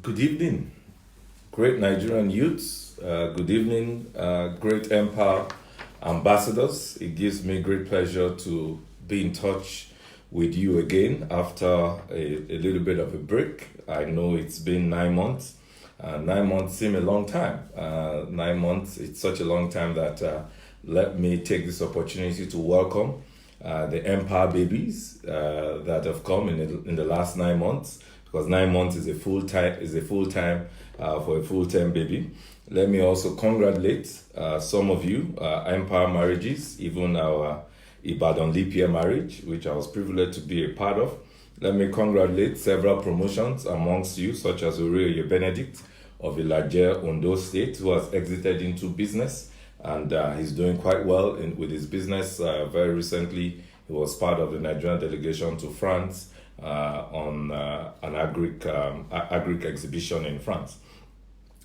Good evening, great Nigerian youths. Good evening, great Empower ambassadors. It gives me great pleasure to be in touch with you again after a little bit of a break. I know it's been 9 months. 9 months seem a long time. 9 months, it's such a long time that let me take this opportunity to welcome the Empower babies that have come in the last 9 months, because 9 months is a full time for a full-time baby. Let me also congratulate some of you, Empower marriages, even our Ibadan leap year marriage, which I was privileged to be a part of. Let me congratulate several promotions amongst you, such as Uriye Benedict of Ilaje, Ondo State, who has exited into business, and he's doing quite well with his business. Very recently, he was part of the Nigerian delegation to France on an agric exhibition in France.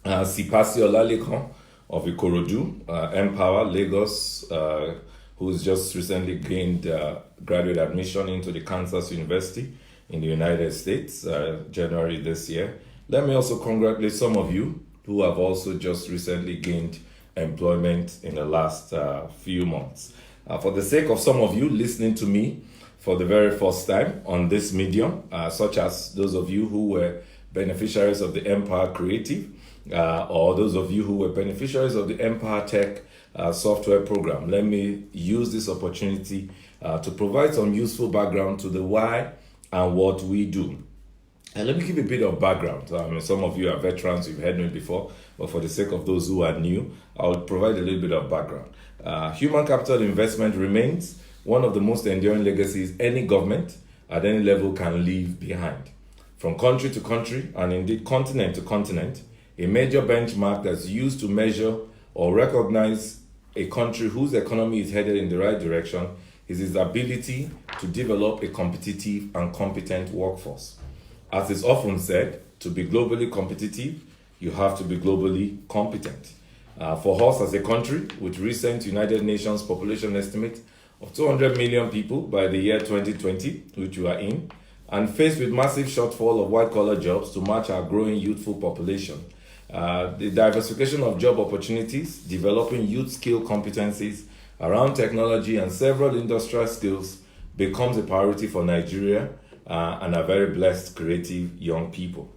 Sipasi Olalekan of Ikorodu, Empower Lagos, who's just recently gained graduate admission into the Kansas University in the United States, January this year. Let me also congratulate some of you who have also just recently gained employment in the last few months. For the sake of some of you listening to me for the very first time on this medium, such as those of you who were beneficiaries of the Empower Creative, or those of you who were beneficiaries of the Empower Tech software program, let me use this opportunity to provide some useful background to the why and what we do. And let me give a bit of background. Some of you are veterans, you've heard me before, but for the sake of those who are new, I'll provide a little bit of background. Human capital investment remains one of the most enduring legacies any government at any level can leave behind. From country to country, and indeed continent to continent, a major benchmark that's used to measure or recognize a country whose economy is headed in the right direction is its ability to develop a competitive and competent workforce. As is often said, to be globally competitive, you have to be globally competent. For us as a country, with recent United Nations population estimate of 200 million people by the year 2020, which we are in, and faced with massive shortfall of white-collar jobs to match our growing youthful population, the diversification of job opportunities, developing youth skill competencies around technology and several industrial skills becomes a priority for Nigeria and our very blessed, creative young people.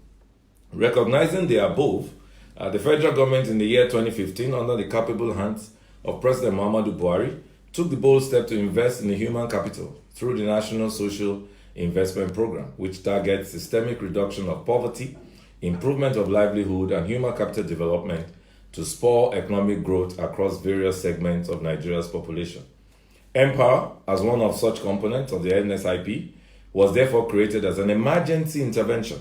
Recognizing the above, the federal government in the year 2015, under the capable hands of President Muhammadu Buhari, took the bold step to invest in the human capital through the National Social Investment Program, which targets systemic reduction of poverty, improvement of livelihood, and human capital development to spur economic growth across various segments of Nigeria's population. Empower, as one of such components of the NSIP, was therefore created as an emergency intervention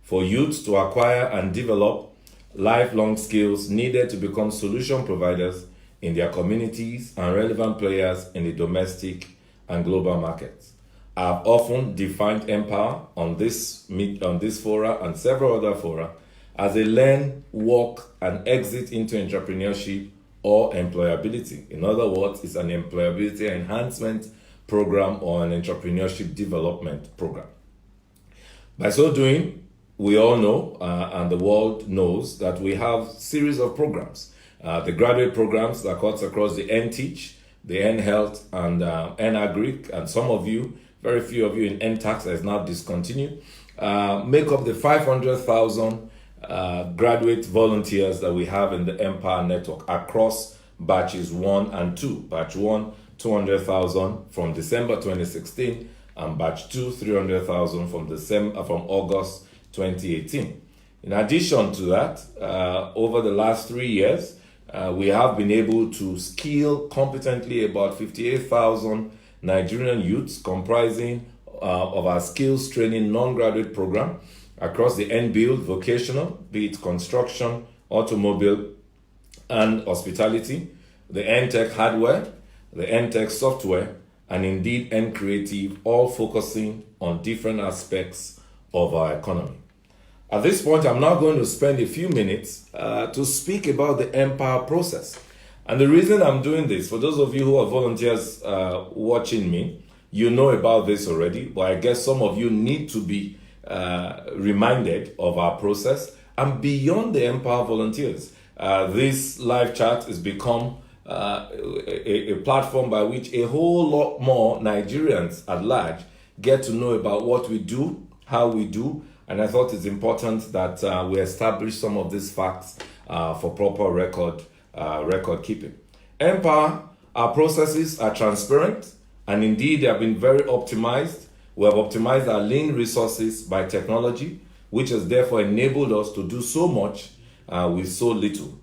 for youths to acquire and develop lifelong skills needed to become solution providers in their communities and relevant players in the domestic and global markets. I've often defined Empower on this fora and several other fora as a learn, work, and exit into entrepreneurship or employability. In other words, it's an employability enhancement program or an entrepreneurship development program. By so doing, we all know, and the world knows, that we have series of programs. The graduate programs that cuts across the NTeach, the NHealth, and NAgric, and some of you, very few of you in NTax that is now discontinued, make up the 500,000 graduate volunteers that we have in the Empower Network across batches 1 and 2. Batch 1, 200,000 from December 2016, and batch 2, 300,000 from August 2018. In addition to that, over the last 3 years, we have been able to skill competently about 58,000 Nigerian youths, comprising of our skills training non-graduate program across the NBuild vocational, be it construction, automobile, and hospitality, the NTech hardware, the NTech software, and indeed NCreative, all focusing on different aspects of our economy. At this point, I'm now going to spend a few minutes to speak about the Empower process. And the reason I'm doing this, for those of you who are volunteers watching me, you know about this already, but I guess some of you need to be reminded of our process. And beyond the Empower volunteers, this live chat has become a platform by which a whole lot more Nigerians at large get to know about what we do, how we do, and I thought it's important that we establish some of these facts for proper record keeping. Empower, our processes are transparent, and indeed they have been very optimized. We have optimized our lean resources by technology, which has therefore enabled us to do so much with so little.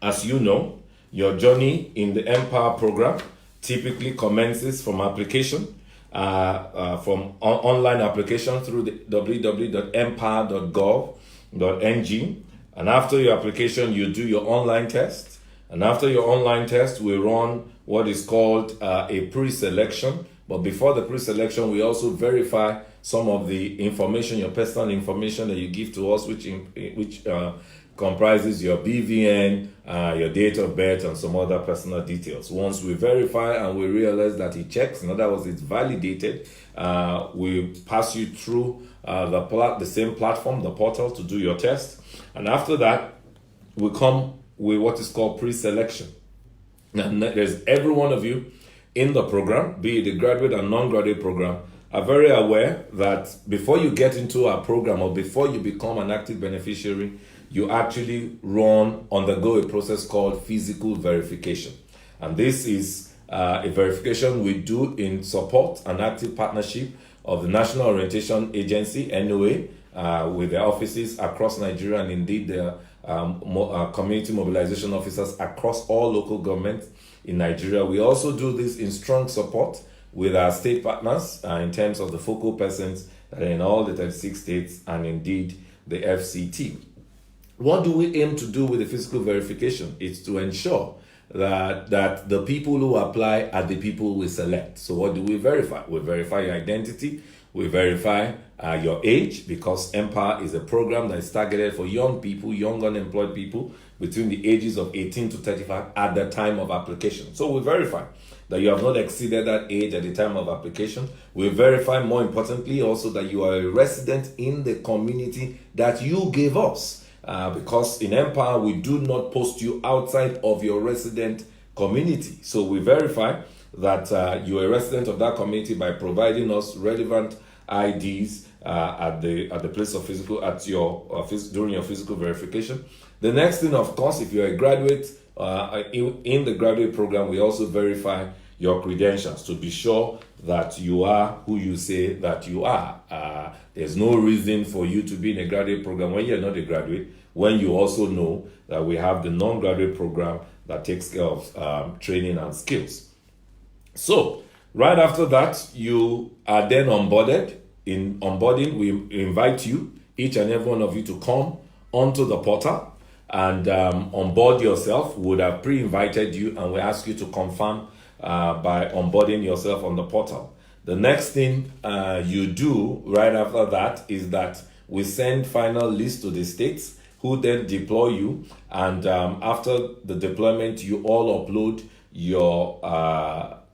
As you know, your journey in the Empower program typically commences from application, from online application through the www.empower.gov.ng. And after your application, you do your online test. And after your online test, we run what is called a pre-selection. But before the pre-selection, we also verify some of the information, your personal information that you give to us, which comprises your BVN, your date of birth, and some other personal details. Once we verify and we realize that it checks, in other words, it's validated, we pass you through the same platform, the portal, to do your test. And after that, we come with what is called pre-selection. And there's every one of you in the program, be it the graduate and non-graduate program, are very aware that before you get into our program or before you become an active beneficiary, you actually undergo a process called physical verification. And this is a verification we do in support and active partnership of the National Orientation Agency, NOA, with their offices across Nigeria, and indeed their community mobilization officers across all local governments in Nigeria. We also do this in strong support with our state partners in terms of the focal persons that are in all the 36 states and indeed the FCT. What do we aim to do with the physical verification? It's to ensure that the people who apply are the people we select. So what do we verify? We verify your identity. We verify your age, because Empower is a program that is targeted for young people, young unemployed people between the ages of 18 to 35 at the time of application. So we verify that you have not exceeded that age at the time of application. We verify, more importantly, also that you are a resident in the community that you gave us. Because in Empower, we do not post you outside of your resident community. So we verify that you're a resident of that community by providing us relevant IDs at the place of physical, during your physical verification. The next thing, of course, if you're a graduate in the graduate program, we also verify your credentials to be sure that you are who you say that you are. There's no reason for you to be in a graduate program when you're not a graduate, when you also know that we have the non-graduate program that takes care of training and skills. So, right after that, you are then onboarded. In onboarding, we invite you, each and every one of you, to come onto the portal and onboard yourself. We would have pre-invited you, and we ask you to confirm by onboarding yourself on the portal. The next thing you do right after that is that we send final list to the states, who then deploy you, and after the deployment, you all upload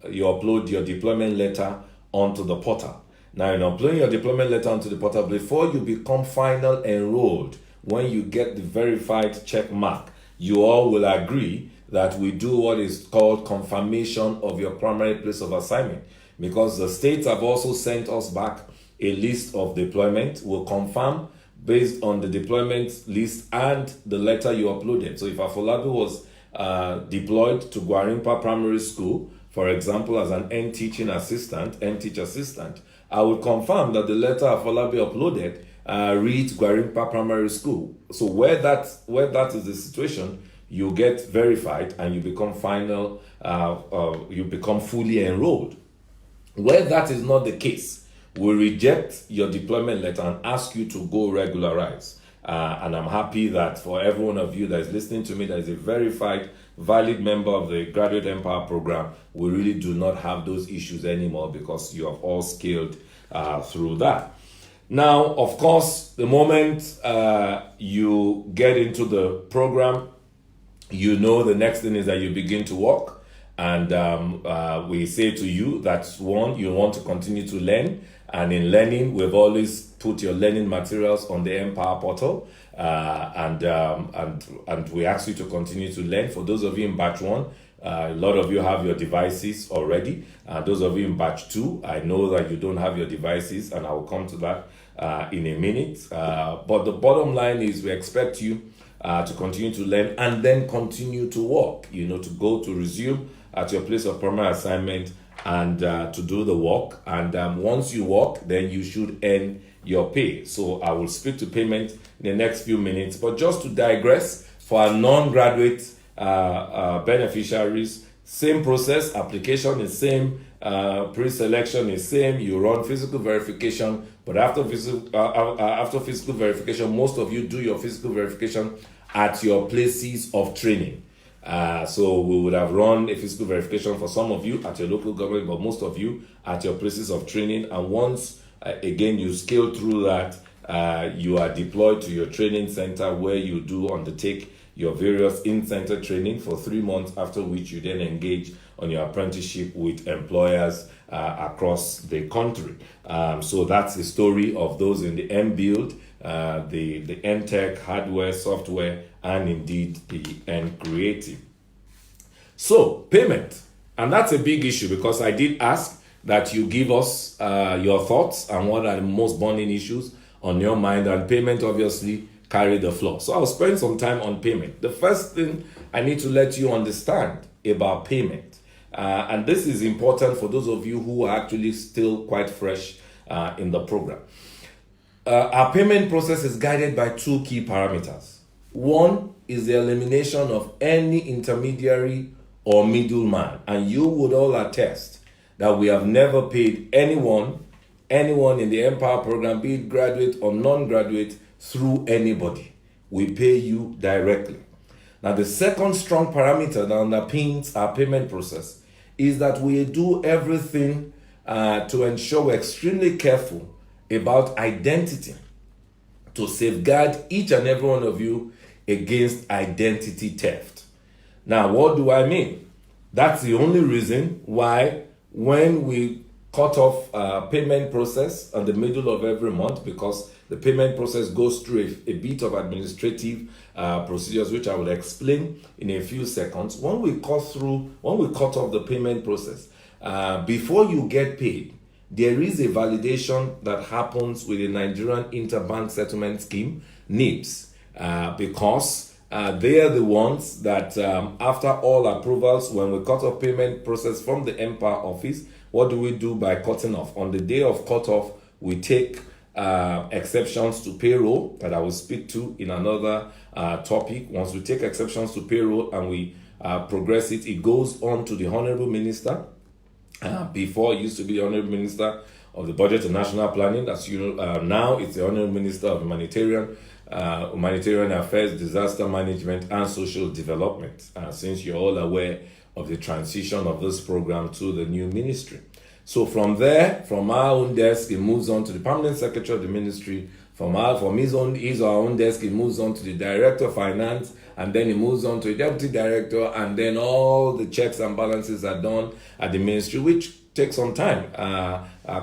your deployment letter onto the portal. Now, in uploading your deployment letter onto the portal, before you become final enrolled, when you get the verified check mark, you all will agree that we do what is called confirmation of your primary place of assignment, because the states have also sent us back a list of deployment. We'll confirm based on the deployment list and the letter you uploaded. So if Afolabi was deployed to Gwarimpa Primary School, for example, as an end teacher assistant, I would confirm that the letter Afolabi uploaded reads Gwarimpa Primary School. So where that is the situation, you get verified and you become you become fully enrolled. Where that is not the case, we reject your deployment letter and ask you to go regularize. And I'm happy that for every one of you that is listening to me, that is a verified, valid member of the Graduate Empower program, we really do not have those issues anymore, because you have all scaled through that. Now, of course, the moment you get into the program, you know the next thing is that you begin to work. And we say to you that, one, you want to continue to learn And in learning, we've always put your learning materials on the npower portal, and we ask you to continue to learn. For those of you in batch 1, a lot of you have your devices already. Those of you in batch 2, I know that you don't have your devices, and I will come to that in a minute. But the bottom line is we expect you to continue to learn and then continue to work, to go to resume at your place of primary assignment and to do the work. And once you work, then you should earn your pay. So I will speak to payment in the next few minutes. But just to digress, for our non-graduate beneficiaries, same process, application is same, pre-selection is same. You run physical verification, but after physical verification, most of you do your physical verification at your places of training. So we would have run a physical verification for some of you at your local government, but most of you at your places of training. And once again you scale through that, you are deployed to your training center, where you do undertake your various in-center training for 3 months, after which you then engage on your apprenticeship with employers across the country. So that's the story of those in the M-Build, the N-Tech, hardware, software, and indeed the N-Creative. So, payment. And that's a big issue, because I did ask that you give us your thoughts and what are the most burning issues on your mind, and payment obviously carry the floor. So I'll spend some time on payment. The first thing I need to let you understand about payment, and this is important for those of you who are actually still quite fresh in the program. Our payment process is guided by 2 key parameters. One is the elimination of any intermediary or middleman, and you would all attest that we have never paid anyone in the npower program, be it graduate or non-graduate, through anybody. We pay you directly. Now, the second strong parameter that underpins our payment process is that we do everything to ensure we're extremely careful about identity, to safeguard each and every one of you against identity theft. Now, what do I mean? That's the only reason why when we cut off payment process in the middle of every month, because the payment process goes through a bit of administrative procedures, which I will explain in a few seconds. When we cut off the payment process, before you get paid, there is a validation that happens with the Nigerian Interbank Settlement Scheme, NIBS, because they are the ones that, after all approvals, when we cut off payment process from the npower office, what do we do by cutting off? On the day of cutoff, we take exceptions to payroll that I will speak to in another topic. Once we take exceptions to payroll and we progress it, it goes on to the Honorable Minister. Before, it used to be the Honorable Minister of the Budget and National Planning. That's now it's the Honorable Minister of Humanitarian Affairs, Disaster Management, and Social Development. Since you're all aware of the transition of this program to the new ministry. So from there, from our own desk, it moves on to the Permanent Secretary of the Ministry. From his own desk, it moves on to the Director of Finance, and then it moves on to the Deputy Director, and then all the checks and balances are done at the Ministry, which takes some time,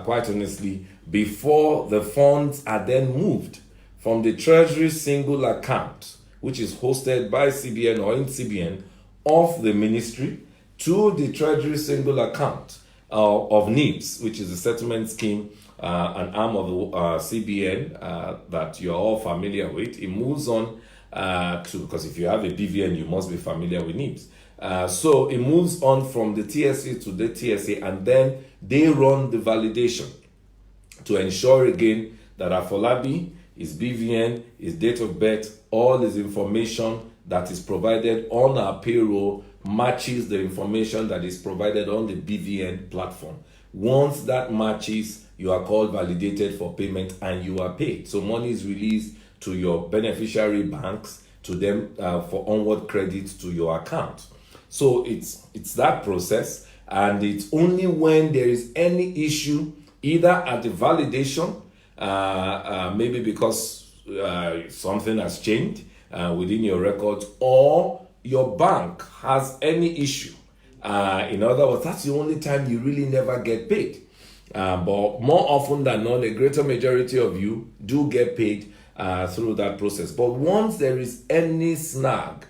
quite honestly, before the funds are then moved from the Treasury single account, which is hosted by CBN or in CBN, of the Ministry, to the Treasury single account of NIBS, which is a settlement scheme, an arm of the CBN that you're all familiar with. It moves on because if you have a BVN, you must be familiar with NIBS. So it moves on from the TSA to the TSA, and then they run the validation to ensure again that Afolabi, his BVN, his date of birth, all his information that is provided on our payroll matches the information that is provided on the BVN platform. Once that matches, you are called validated for payment and you are paid. So money is released to your beneficiary banks, to them for onward credit to your account. So it's that process, and it's only when there is any issue, either at the validation, maybe because something has changed within your records, or your bank has any issue. In other words, that's the only time you really never get paid. But more often than not, a greater majority of you do get paid through that process. But once there is any snag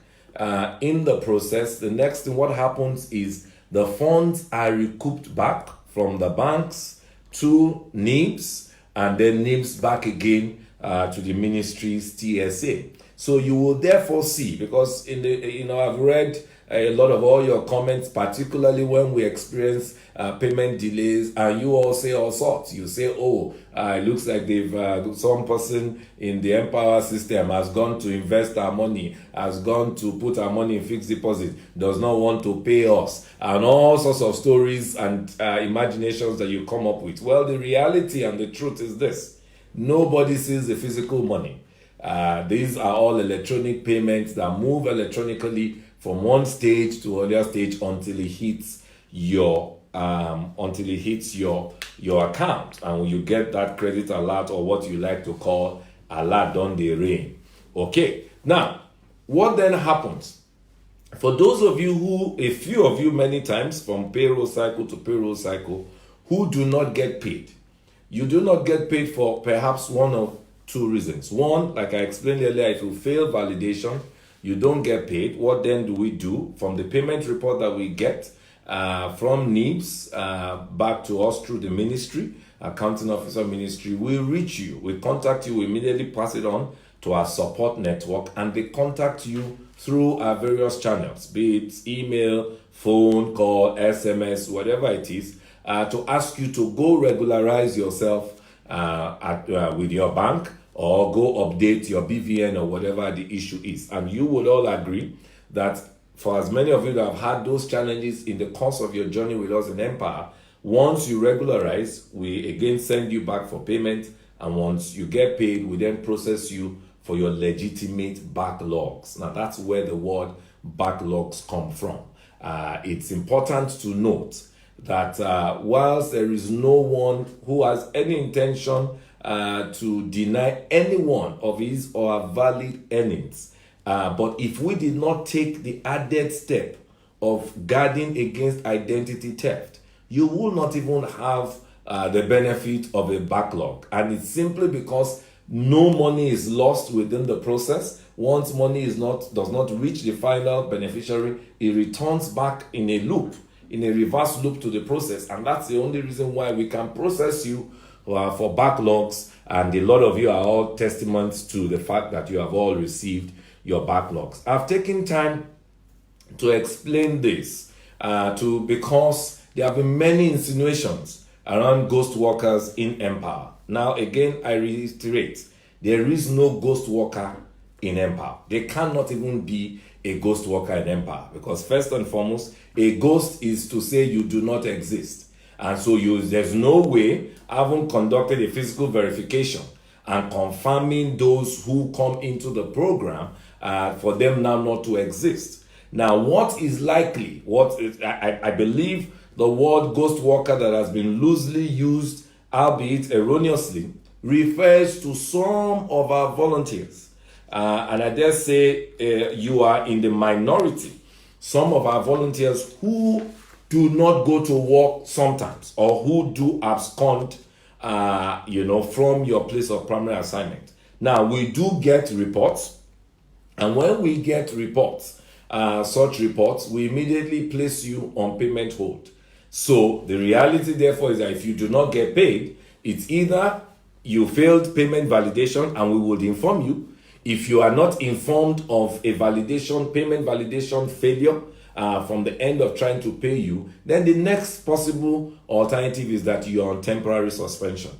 in the process, the next thing what happens is the funds are recouped back from the banks to NIBS, and then NIBS back again to the ministry's TSA. So you will therefore see, because in the I've read a lot of all your comments, particularly when we experience payment delays, and you all say all sorts. You say, oh, it looks like they've some person in the npower system has gone to invest our money, has gone to put our money in fixed deposit, does not want to pay us, and all sorts of stories and imaginations that you come up with. Well, the reality and the truth is this: nobody sees the physical money. These are all electronic payments that move electronically from one stage to another stage until it hits your account, and when you get that credit alert, or what you like to call alert on the rain. Okay, now what then happens for those of you a few of you many times from payroll cycle to payroll cycle who do not get paid? You do not get paid for perhaps one of two reasons. One, like I explained earlier, if you fail validation, you don't get paid. What then do we do? From the payment report that we get from NIBS back to us through the ministry, accounting officer ministry, we reach you, we contact you, we immediately pass it on to our support network, and they contact you through our various channels, be it email, phone call, SMS, whatever it is, to ask you to go regularize yourself with your bank, or go update your BVN, or whatever the issue is. And you would all agree that for as many of you that have had those challenges in the course of your journey with us in npower, once you regularize, we again send you back for payment, and once you get paid, we then process you for your legitimate backlogs. Now that's where the word backlogs come from. It's important to note that whilst there is no one who has any intention to deny any one of his or her valid earnings, but if we did not take the added step of guarding against identity theft, you will not even have the benefit of a backlog. And it's simply because no money is lost within the process. Once money does not reach the final beneficiary, it returns back in a loop, in a reverse loop to the process. And that's the only reason why we can process you for backlogs, and a lot of you are all testaments to the fact that you have all received your backlogs. I've taken time to explain this because there have been many insinuations around ghost workers in npower. Now again, I reiterate, there is no ghost worker in npower. There cannot even be a ghost worker in npower, because first and foremost, a ghost is to say you do not exist. And so there's no way, having conducted a physical verification and confirming those who come into the program, for them now not to exist. Now, what is likely, I believe the word ghost worker that has been loosely used, albeit erroneously, refers to some of our volunteers. And I dare say you are in the minority. Some of our volunteers who do not go to work sometimes, or who do abscond, from your place of primary assignment. Now, we do get reports, and when we get reports, such reports, we immediately place you on payment hold. So the reality, therefore, is that if you do not get paid, it's either you failed payment validation, and we would inform you. If you are not informed of a payment validation failure, from the end of trying to pay you, then the next possible alternative is that you are on temporary suspension,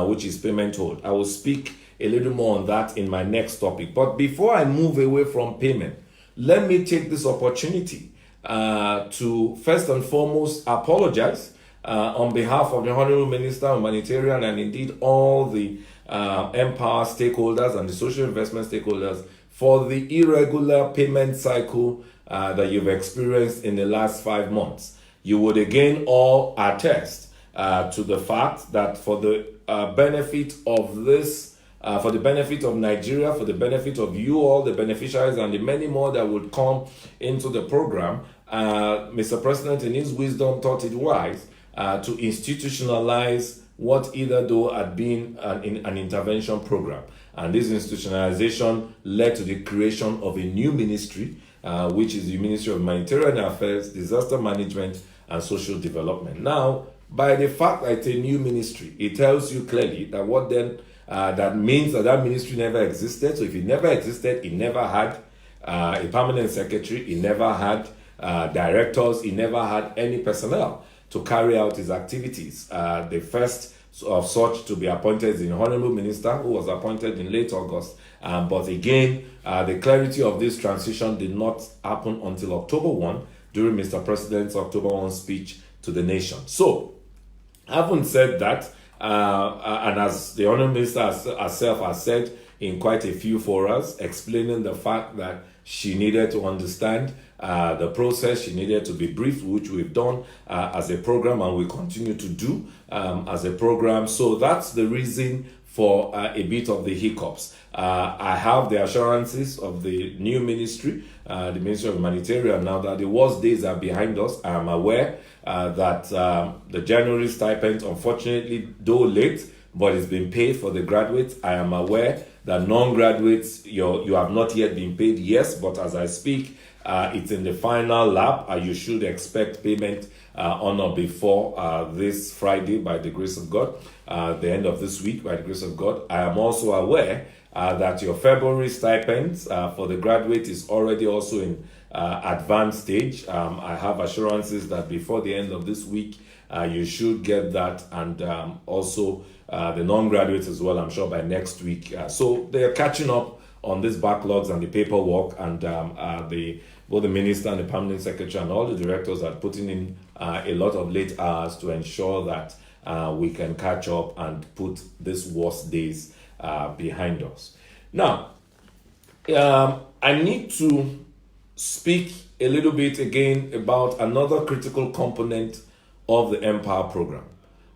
which is payment hold. I will speak a little more on that in my next topic. But before I move away from payment, let me take this opportunity to first and foremost apologize on behalf of the Honorable Minister of Humanitarian, and indeed all the npower stakeholders and the social investment stakeholders, for the irregular payment cycle that you've experienced in the last 5 months. You would again all attest to the fact that for the benefit of this, for the benefit of Nigeria, for the benefit of you all, the beneficiaries, and the many more that would come into the program, Mr. President in his wisdom thought it wise to institutionalize what either though had been an intervention program. And this institutionalization led to the creation of a new ministry, which is the Ministry of Humanitarian Affairs, Disaster Management, and Social Development. Now, by the fact that it's a new ministry, it tells you clearly that what then that means that ministry never existed. So if it never existed, it never had a permanent secretary, it never had directors, it never had any personnel to carry out his activities. The first of such to be appointed is the Honorable Minister, who was appointed in late August. But again, the clarity of this transition did not happen until October 1 during Mr. President's October 1 speech to the nation. So, having said that, and as the Honorable Minister herself has said in quite a few forums, explaining the fact that she needed to understand the process, she needed to be briefed, which we've done as a program and we continue to do as a program. So that's the reason for a bit of the hiccups. I have the assurances of the new ministry, the Ministry of Humanitarian, now that the worst days are behind us. I am aware that the January stipend, unfortunately, though late, but it's been paid for the graduates. I am aware that non-graduates, you have not yet been paid, yes, but as I speak, it's in the final lap. You should expect payment on or before this Friday by the grace of God, the end of this week by the grace of God. I am also aware that your February stipends for the graduate is already also in advanced stage. I have assurances that before the end of this week, you should get that, and also the non-graduates as well, I'm sure by next week. So they are catching up on these backlogs and the paperwork, and both the minister and the permanent secretary and all the directors are putting in a lot of late hours to ensure that we can catch up and put these worst days behind us. Now, I need to speak a little bit again about another critical component of the npower program.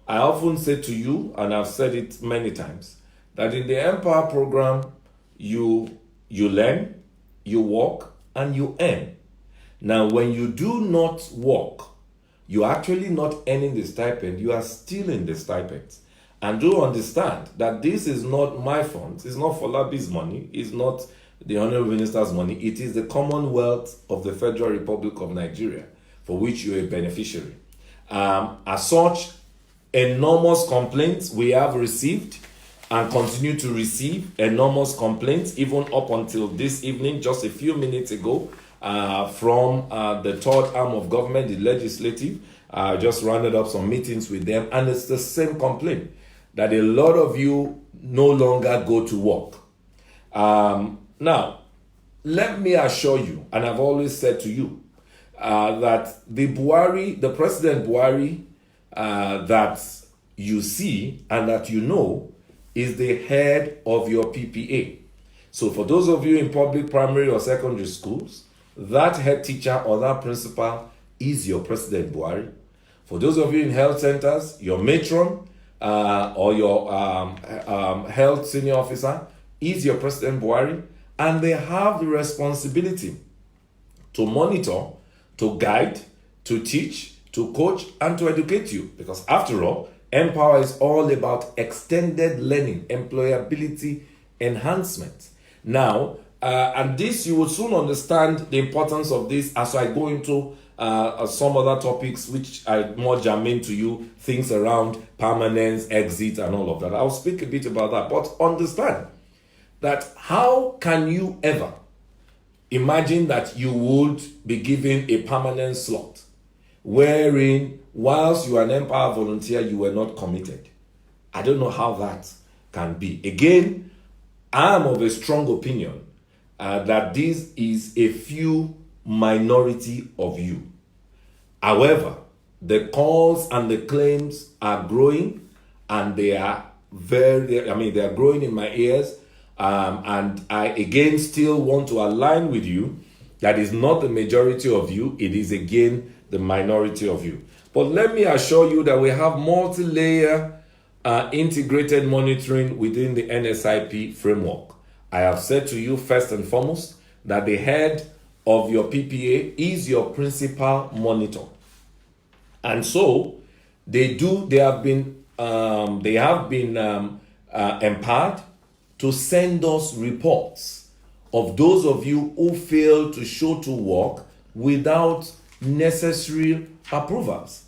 I often say to you, and I've said it many times, that in the npower program, you learn, you work, and you earn. Now, when you do not work, you're actually not earning the stipend, you are stealing the stipend. And do understand that this is not my funds, it's not Folabi's money, it's not the Honorable Minister's money, it is the Commonwealth of the Federal Republic of Nigeria, for which you're a beneficiary. As such, enormous complaints we have received and continue to receive enormous complaints, even up until this evening, just a few minutes ago, from the third arm of government, the legislative. Just rounded up some meetings with them, and it's the same complaint that a lot of you no longer go to work. Now, let me assure you, and I've always said to you, that the President Buhari that you see and that you know is the head of your PPA. So for those of you in public primary or secondary schools, that head teacher or that principal is your President Buhari. For those of you in health centers, your matron or your health senior officer is your President Buhari, and they have the responsibility to monitor, to guide, to teach, to coach, and to educate you. Because after all, npower is all about extended learning, employability enhancement. Now, and this, you will soon understand the importance of this as I go into some other topics which are more germane to you, things around permanence, exit, and all of that. I'll speak a bit about that. But understand that how can you ever imagine that you would be given a permanent slot wherein whilst you are an npower volunteer, you were not committed? I don't know how that can be. Again, I am of a strong opinion that this is a few minority of you. However, the calls and the claims are growing, and they are they are growing in my ears. And I again still want to align with you that is not the majority of you, it is again the minority of you. But let me assure you that we have multi-layer integrated monitoring within the NSIP framework. I have said to you first and foremost that the head of your PPA is your principal monitor. And so, they have been empowered to send us reports of those of you who fail to show to work without necessary approvals.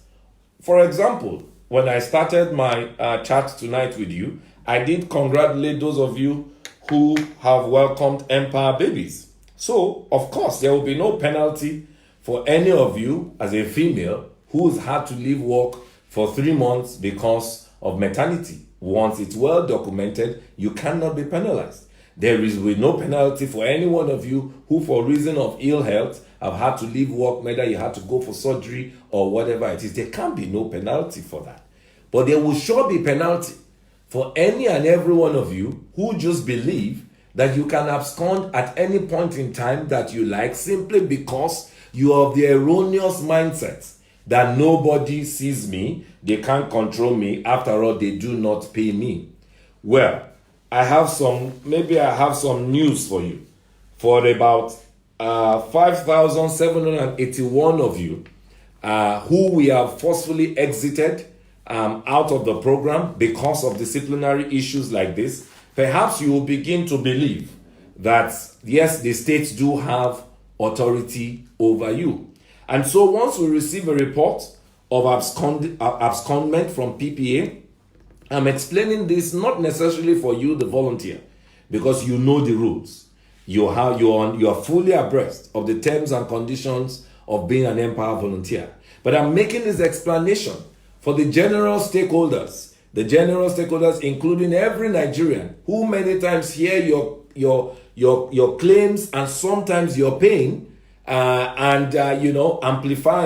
For example, when I started my chat tonight with you, I did congratulate those of you who have welcomed Empower babies. So, of course, there will be no penalty for any of you as a female who's had to leave work for 3 months because of maternity. Once it's well documented, you cannot be penalized. There is no penalty for any one of you who, for reason of ill health, have had to leave work, whether you had to go for surgery or whatever it is. There can be no penalty for that. But there will sure be penalty for any and every one of you who just believe that you can abscond at any point in time that you like, simply because you have the erroneous mindset that nobody sees me, they can't control me, after all, they do not pay me. Well, I have some news for you. For about 5,781 of you who we have forcefully exited out of the program because of disciplinary issues like this, perhaps you will begin to believe that, yes, the states do have authority over you. And so once we receive a report of abscondment from PPA, I'm explaining this not necessarily for you, the volunteer, because you know the rules. You are fully abreast of the terms and conditions of being an Empower volunteer. But I'm making this explanation for the general stakeholders, including every Nigerian who many times hear your claims and sometimes your pain, amplify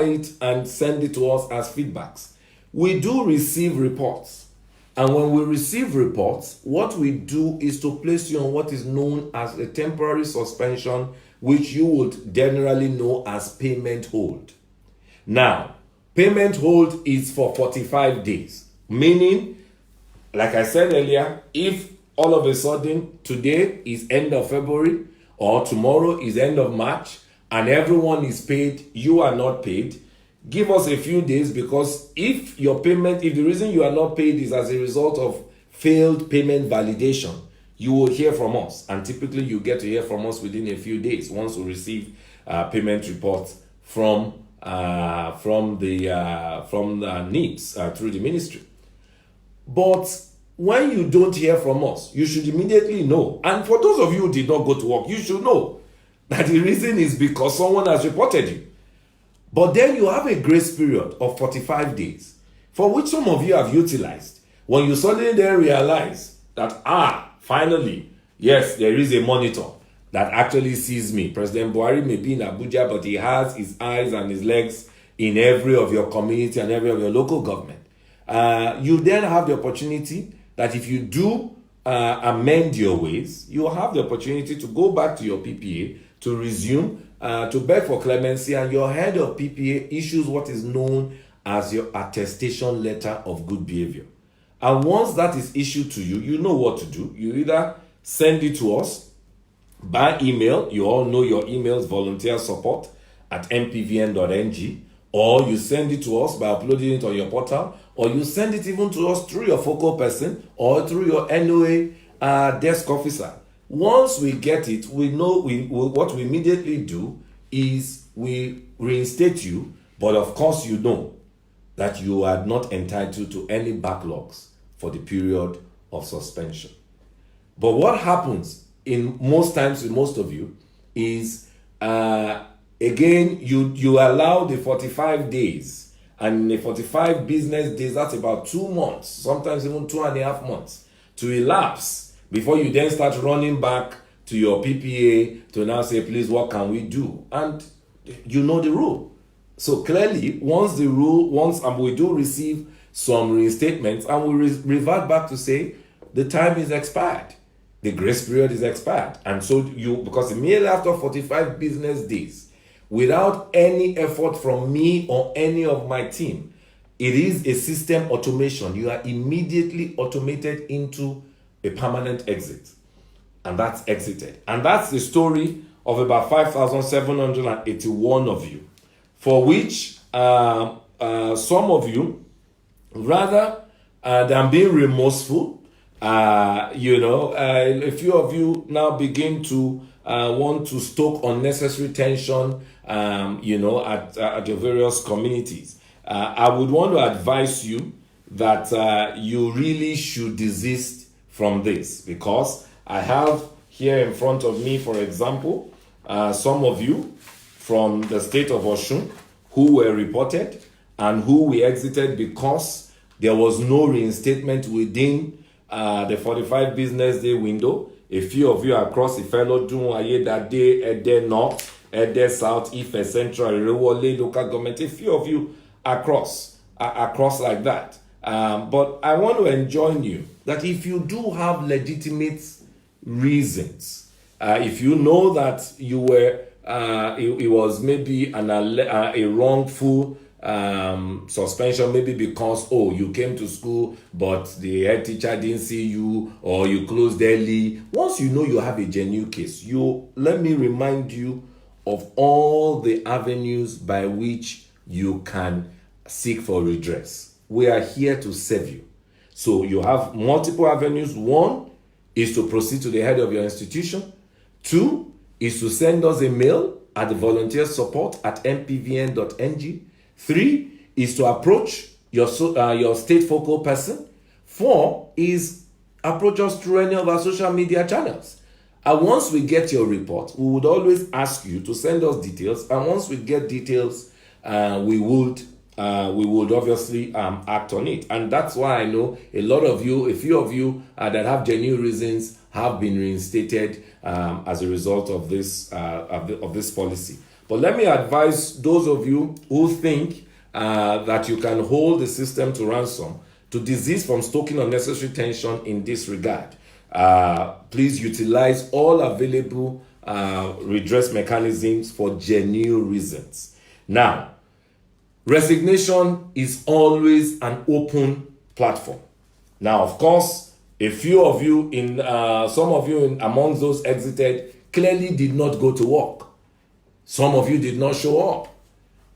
it and send it to us as feedbacks. We do receive reports. And when we receive reports, what we do is to place you on what is known as a temporary suspension, which you would generally know as payment hold. Now, payment hold is for 45 days, meaning, like I said earlier, if all of a sudden today is end of February or tomorrow is end of March and everyone is paid, you are not paid, give us a few days, because if the reason you are not paid is as a result of failed payment validation, you will hear from us. And typically you get to hear from us within a few days once we receive payment reports from the needs through the ministry. But when you don't hear from us, you should immediately know. And for those of you who did not go to work, you should know that the reason is because someone has reported you. But then you have a grace period of 45 days, for which some of you have utilized. When you suddenly then realize that, finally, yes, there is a monitor that actually sees me. President Buhari may be in Abuja, but he has his eyes and his legs in every of your community and every of your local government. You then have the opportunity that if you do amend your ways, you will have the opportunity to go back to your PPA, to resume, to beg for clemency, and your head of PPA issues what is known as your attestation letter of good behavior. And once that is issued to you, you know what to do. You either send it to us by email. You all know your emails, volunteersupport@mpvn.ng, or you send it to us by uploading it on your portal, or you send it even to us through your focal person or through your NOA desk officer. Once we get it, we know what we immediately do is we reinstate you, but of course you know that you are not entitled to any backlogs for the period of suspension. But what happens in most times with most of you is, again, you allow the 45 days, and in the 45 business days, that's about 2 months, sometimes even 2.5 months, to elapse before you then start running back to your PPA to now say, please, what can we do? And you know the rule. So clearly, once we do receive some reinstatements, and we revert back to say, the time is expired. The grace period is expired. And so because immediately after 45 business days, without any effort from me or any of my team, it is a system automation. You are immediately automated into a permanent exit. And that's exited. And that's the story of about 5,781 of you, for which some of you rather than being remorseful, a few of you now begin to want to stoke unnecessary tension, at your various communities. I would want to advise you that you really should desist from this, because I have here in front of me, for example, some of you from the state of Osun who were reported and who we exited because there was no reinstatement within the 45 business day window. A few of you across Ifelodun, Ayedade, Ede North, Ede South, Ife Central, Irewole local government. A few of you across like that. But I want to enjoin you that if you do have legitimate reasons, if you know that you were, it was maybe a wrongful suspension, maybe because you came to school but the head teacher didn't see you, or you closed early. Once you know you have a genuine case, let me remind you of all the avenues by which you can seek for redress. We are here to serve you. So you have multiple avenues. One is to proceed to the head of your institution. Two is to send us a mail at the volunteer support at mpvn.ng. Three is to approach your state focal person. Four is approach us through any of our social media channels. And once we get your report, we would always ask you to send us details. And once we get details, we would obviously act on it. And that's why I know a few of you that have genuine reasons have been reinstated as a result of this policy. But let me advise those of you who think that you can hold the system to ransom to desist from stoking unnecessary tension in this regard. Please utilize all available redress mechanisms for genuine reasons. Now, resignation is always an open platform. Now, of course, a few of you, some of you amongst those exited, clearly did not go to work. Some of you did not show up.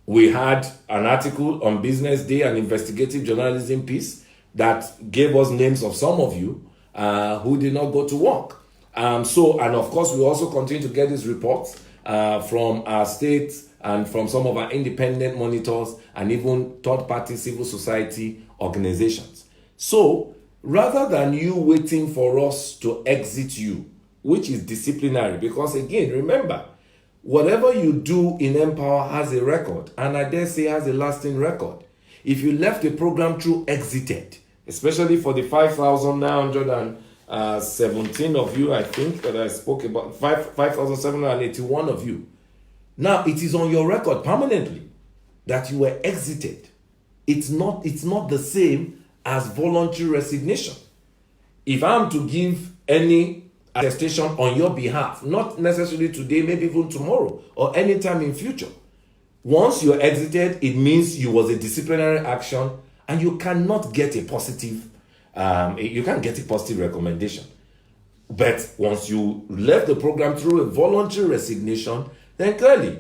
We had an article on Business Day, an investigative journalism piece that gave us names of some of you who did not go to work. And of course, we also continue to get these reports from our states and from some of our independent monitors and even third-party civil society organizations. So, rather than you waiting for us to exit you, which is disciplinary, because again, remember, whatever you do in npower has a record, and I dare say has a lasting record. If you left the program through exited, especially for the 5,917 of you, I think, that I spoke about, 5,781 of you. Now, it is on your record permanently that you were exited. It's not the same as voluntary resignation. If I'm to give any attestation on your behalf, not necessarily today, maybe even tomorrow or anytime in future, once you're exited, it means you was a disciplinary action and you cannot get a positive recommendation. But once you left the program through a voluntary resignation, then clearly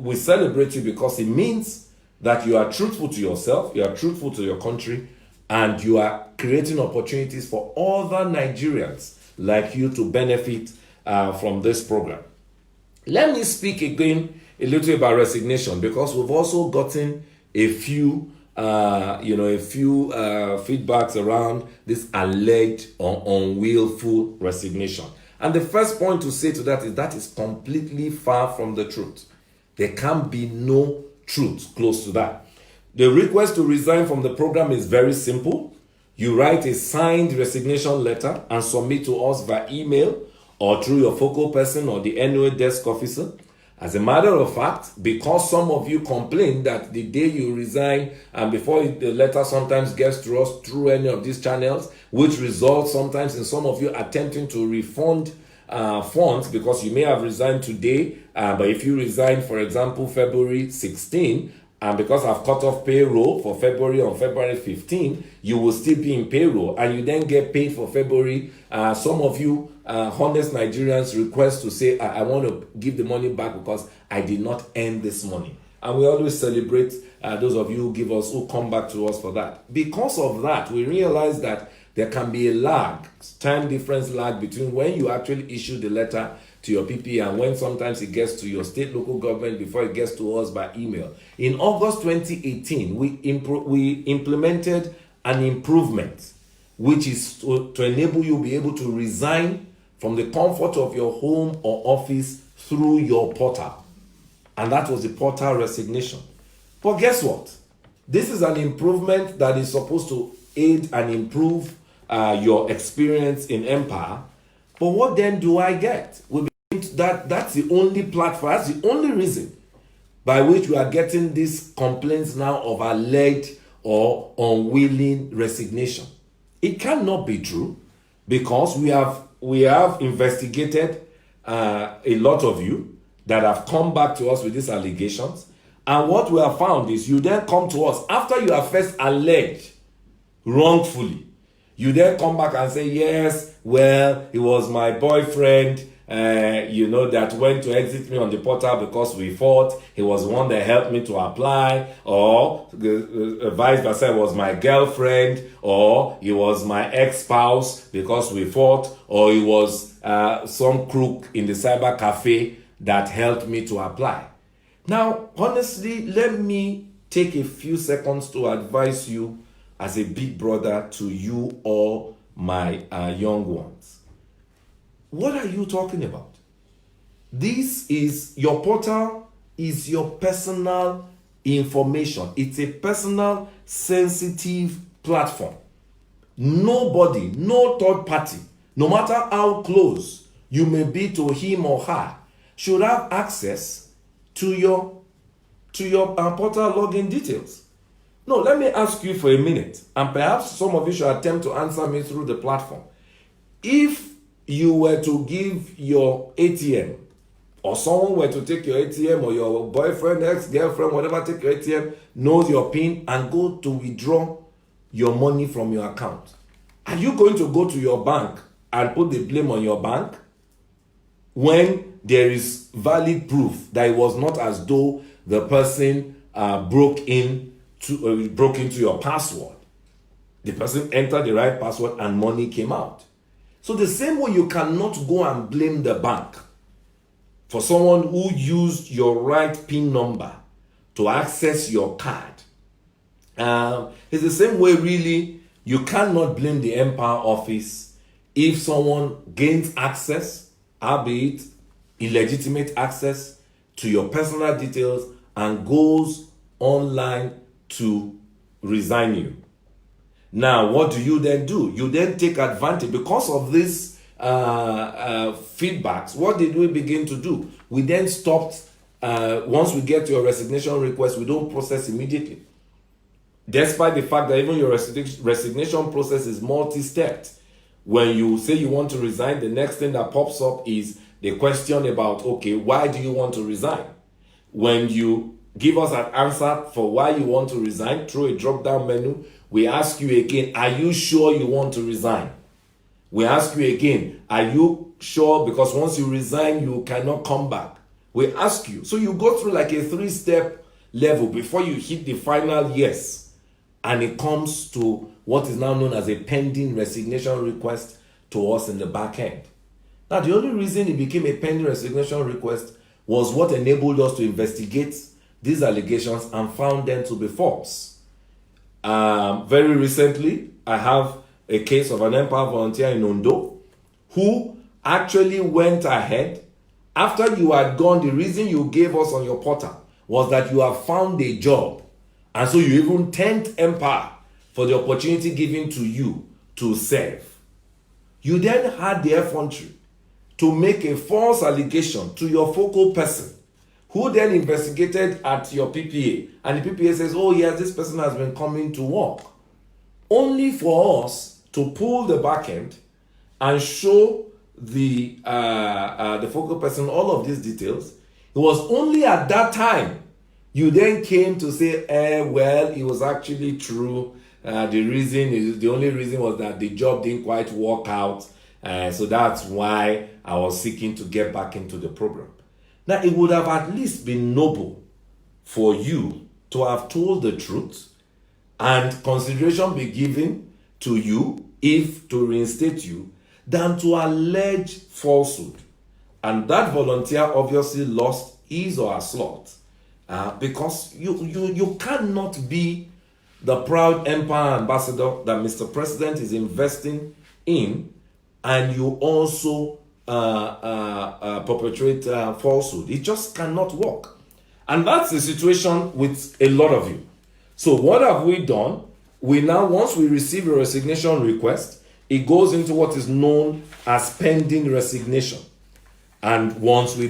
we celebrate you, because it means that you are truthful to yourself, you are truthful to your country, and you are creating opportunities for other Nigerians like you to benefit from this program. Let me speak again a little about resignation, because we've also gotten a few feedbacks around this alleged or unwillful resignation. And the first point to say to that is completely far from the truth. There can be no truth close to that. The request to resign from the program is very simple. You write a signed resignation letter and submit to us via email or through your focal person or the NOA desk officer. As a matter of fact, because some of you complain that the day you resign and before the letter sometimes gets to us through any of these channels, which results sometimes in some of you attempting to refund funds, because you may have resigned today, but if you resign, for example, February 16, and because I've cut off payroll for February on February 15, you will still be in payroll and you then get paid for February. Some of you honest Nigerians request to say, I want to give the money back because I did not earn this money. And we always celebrate those of you who come back to us for that. Because of that, we realize that there can be a lag, time difference lag between when you actually issue the letter to your PPA and when sometimes it gets to your state local government before it gets to us by email. In August 2018, we implemented an improvement which is to enable you to be able to resign from the comfort of your home or office through your portal. And that was the portal resignation. But guess what? This is an improvement that is supposed to aid and improve your experience in npower. But what then do I get? That's the only platform, that's the only reason by which we are getting these complaints now of alleged or unwilling resignation. It cannot be true, because we have investigated a lot of you that have come back to us with these allegations. And what we have found is you then come to us after you have first alleged wrongfully. You then come back and say, yes, well, it was my boyfriend, that went to exit me on the portal because we fought. He was the one that helped me to apply, or vice versa, it was my girlfriend, or he was my ex-spouse because we fought, or he was some crook in the cyber cafe that helped me to apply. Now, honestly, let me take a few seconds to advise you as a big brother to you all my young ones. What are you talking about? This is your portal, is your personal information. It's a personal, sensitive platform. Nobody, no third party, no matter how close you may be to him or her, should have access to your portal login details. No, let me ask you for a minute, and perhaps some of you should attempt to answer me through the platform. If you were to give your ATM, or someone were to take your ATM, or your boyfriend, ex-girlfriend, whatever, take your ATM, knows your PIN, and go to withdraw your money from your account, are you going to go to your bank and put the blame on your bank when there is valid proof that it was not as though the person broke into your password? The person entered the right password and money came out. So the same way, you cannot go and blame the bank for someone who used your right PIN number to access your card. It's the same way, really, you cannot blame the npower office if someone gains access, albeit illegitimate access, to your personal details and goes online to resign you. Now, what do? You then take advantage. Because of this feedbacks, what did we begin to do? We then stopped. Once we get your resignation request, we don't process immediately. Despite the fact that even your resignation process is multi-stepped. When you say you want to resign, the next thing that pops up is the question about, okay, why do you want to resign? When you give us an answer for why you want to resign through a drop-down menu, we ask you again, are you sure you want to resign? We ask you again, are you sure? Because once you resign, you cannot come back. We ask you. So you go through like a 3-step level before you hit the final yes. And it comes to what is now known as a pending resignation request to us in the back end. Now, the only reason it became a pending resignation request was what enabled us to investigate these allegations and found them to be false. Very recently, I have a case of an npower volunteer in Ondo who actually went ahead after you had gone. The reason you gave us on your portal was that you have found a job, and so you even thanked npower for the opportunity given to you to serve. You then had the effrontery to make a false allegation to your focal person, who then investigated at your PPA, and the PPA says, oh yes, this person has been coming to work, only for us to pull the back end and show the focal person all of these details. It was only at that time you then came to say, well, it was actually true. The only reason was that the job didn't quite work out, so that's why I was seeking to get back into the program. Now, it would have at least been noble for you to have told the truth and consideration be given to you if to reinstate you than to allege falsehood. And that volunteer obviously lost his or her slot because you cannot be the proud empire ambassador that Mr. President is investing in and you also perpetrate falsehood. It just cannot work. And that's the situation with a lot of you. So what have we done? We now, once we receive a resignation request, it goes into what is known as pending resignation. And once we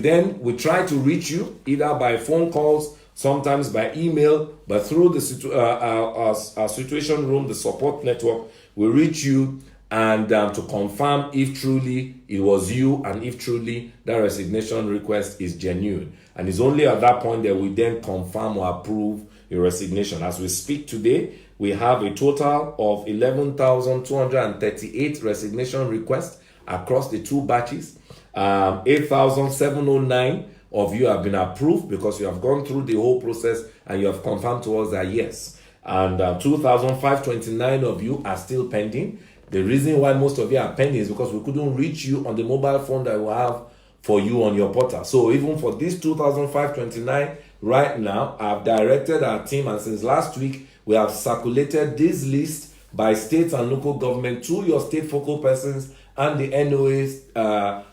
try to reach you, either by phone calls, sometimes by email, but through the our situation room, the support network, we reach you and to confirm if truly it was you and if truly that resignation request is genuine. And it's only at that point that we then confirm or approve your resignation. As we speak today, we have a total of 11,238 resignation requests across the two batches. 8,709 of you have been approved because you have gone through the whole process and you have confirmed to us that yes. And 2,529 of you are still pending. The reason why most of you are pending is because we couldn't reach you on the mobile phone that we have for you on your portal. So even for this 2,529 right now, I've directed our team, and since last week, we have circulated this list by states and local government to your state focal persons and the NOA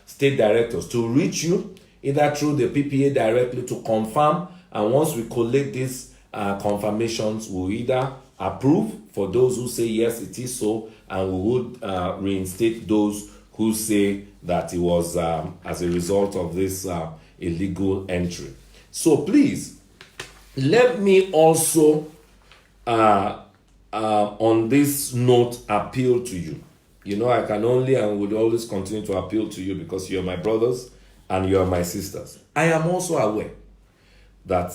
state directors to reach you either through the PPA directly to confirm. And once we collect these confirmations, we'll either approve for those who say yes, it is so, and we would reinstate those who say that it was as a result of this illegal entry. So please, let me also on this note appeal to you. You know, I can only and would always continue to appeal to you because you're my brothers and you're my sisters. I am also aware that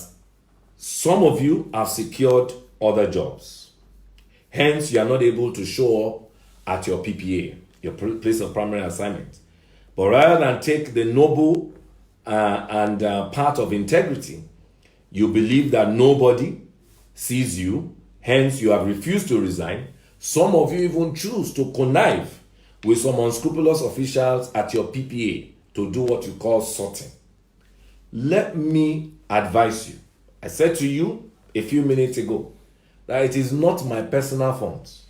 some of you have secured other jobs. Hence, you are not able to show up at your PPA, your place of primary assignment. But rather than take the noble and part of integrity, you believe that nobody sees you. Hence, you have refused to resign. Some of you even choose to connive with some unscrupulous officials at your PPA to do what you call sorting. Let me advise you. I said to you a few minutes ago that it is not my personal funds.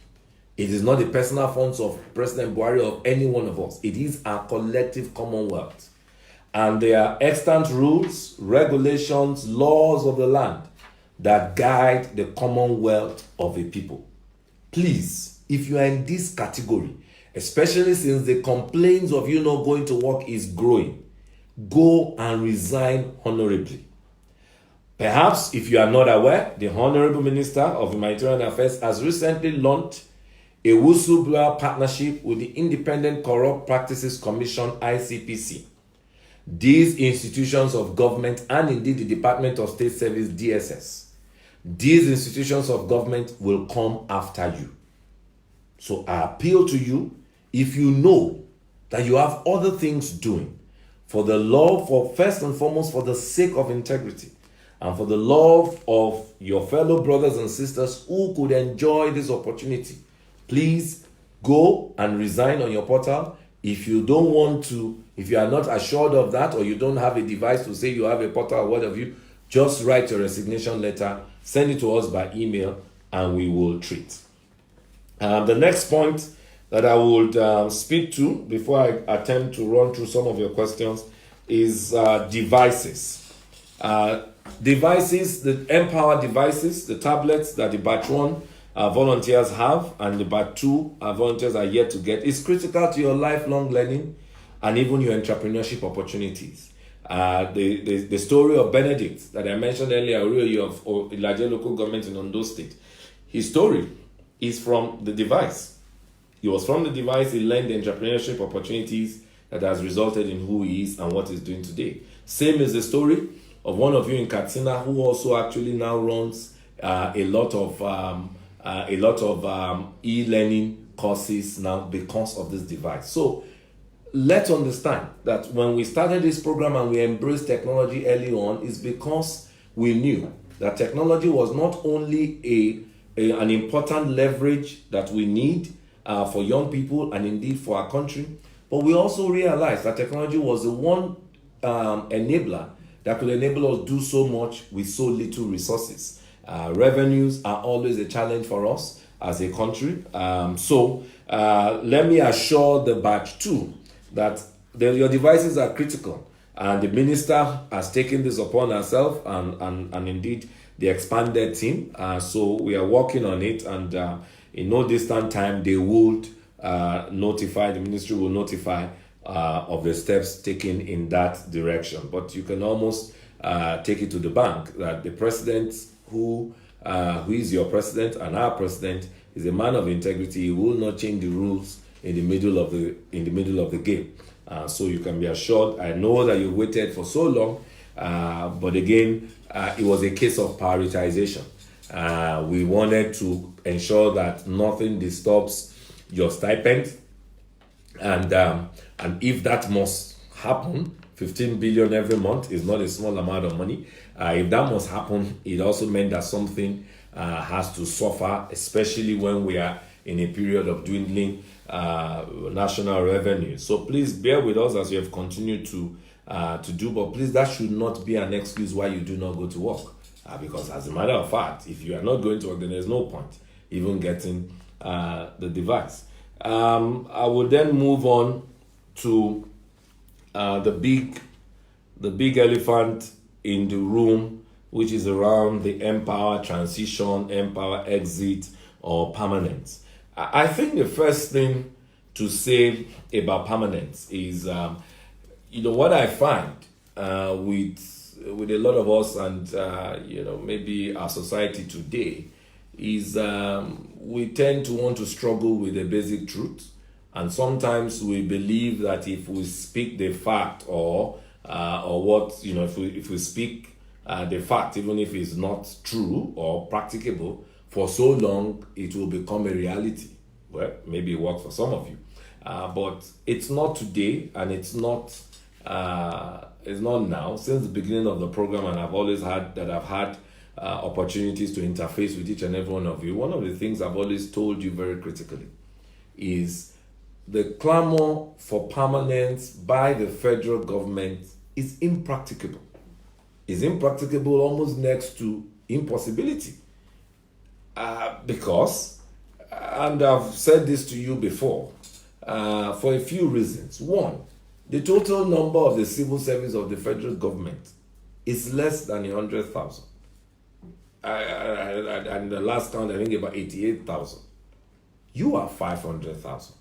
It is not the personal funds of President Buhari or any one of us. It is our collective commonwealth. And there are extant rules, regulations, laws of the land that guide the commonwealth of a people. Please, if you are in this category, especially since the complaints of you not going to work is growing, go and resign honorably. Perhaps, if you are not aware, the Honorable Minister of Humanitarian Affairs has recently launched a whistleblower partnership with the Independent Corrupt Practices Commission, ICPC. These institutions of government and indeed the Department of State Service, DSS, these institutions of government will come after you. So I appeal to you, if you know that you have other things doing, for the love, for first and foremost, for the sake of integrity, and for the love of your fellow brothers and sisters who could enjoy this opportunity, please go and resign on your portal. If you don't want to, if you are not assured of that, or you don't have a device to say you have a portal or what have you, just write your resignation letter, send it to us by email, and we will treat. The next point that I would speak to before I attempt to run through some of your questions is devices. Devices, the npower devices, the tablets that the batch 1 volunteers have and the batch 2 volunteers are yet to get, is critical to your lifelong learning and even your entrepreneurship opportunities. The story of Benedict that I mentioned earlier, really of Ilaje local government in Ondo State, his story is from the device. He was from the device, he learned the entrepreneurship opportunities that has resulted in who he is and what he's doing today. Same is the story of one of you in Katsina who also actually now runs a lot of e-learning courses now because of this device. So let's understand that when we started this program and we embraced technology early on, it's because we knew that technology was not only an important leverage that we need for young people and indeed for our country, but we also realized that technology was the one enabler that could enable us do so much with so little resources. Revenues are always a challenge for us as a country. So let me assure the batch 2 that your devices are critical. And the minister has taken this upon herself and indeed the expanded team. So we are working on it, and in no distant time they would notify, the ministry will notify of the steps taken in that direction. But you can almost take it to the bank that the president who is your president and our president is a man of integrity. He will not change the rules in the middle of the game. So you can be assured. I know that you waited for so long, but again, it was a case of prioritization. We wanted to ensure that nothing disturbs your stipend, and if that must happen, 15 billion every month is not a small amount of money. If that must happen, it also meant that something has to suffer, especially when we are in a period of dwindling national revenue. So please bear with us as we have continued to do, but please, that should not be an excuse why you do not go to work. Because as a matter of fact, if you are not going to work, then there's no point even getting the device. I will then move on to the big elephant in the room, which is around the npower transition, npower exit, or permanence. I think the first thing to say about permanence is, what I find with a lot of us and maybe our society today is we tend to want to struggle with the basic truth, and sometimes we believe that if we speak the fact or what if we speak the fact, even if it's not true or practicable for so long, it will become a reality. Well, maybe it works for some of you, but it's not today, and it's not now. Since the beginning of the program, and I've had opportunities to interface with each and every one of you. One of the things I've always told you very critically is the clamor for permanence by the federal government is impracticable. It's impracticable, almost next to impossibility. Because, and I've said this to you before, for a few reasons. One, the total number of the civil service of the federal government is less than 100,000. And the last count, I think about 88,000. You are 500,000.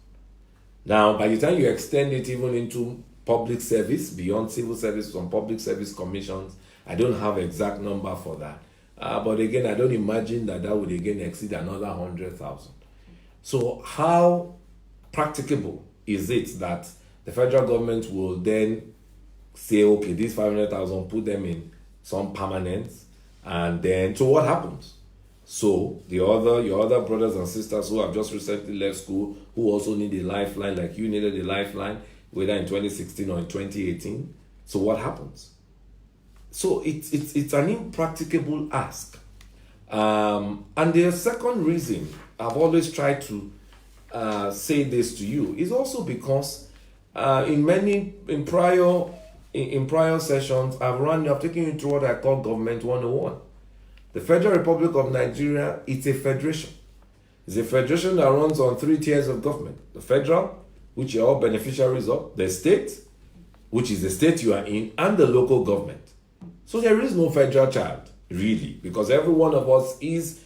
Now, by the time you extend it even into public service, beyond civil service, from public service commissions, I don't have exact number for that. But again, I don't imagine that would again exceed another 100,000. So how practicable is it that the federal government will then say, okay, these 500,000, put them in some permanence, and then, so what happens? So your other brothers and sisters who have just recently left school, who also need a lifeline, like you needed a lifeline, whether in 2016 or in 2018, so what happens? So it's an impracticable ask. And the second reason I've always tried to say this to you is also because in prior sessions I've taken you through what I call Government 101. The Federal Republic of Nigeria, it's a federation. It's a federation that runs on 3 tiers of government. The federal, which you're all beneficiaries of, the state, which is the state you are in, and the local government. So there is no federal child, really, because every one of us is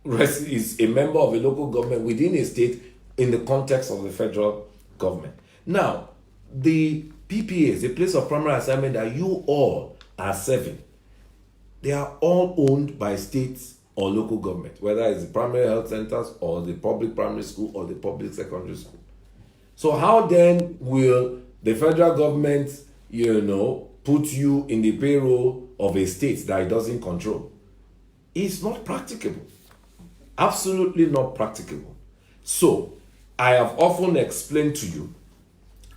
a member of a local government within a state in the context of the federal government. Now, the PPAs, the place of primary assignment that you all are serving, they are all owned by states or local government, whether it's the primary health centers or the public primary school or the public secondary school. So how then will the federal government, put you in the payroll of a state that it doesn't control? It's not practicable. Absolutely not practicable. So I have often explained to you,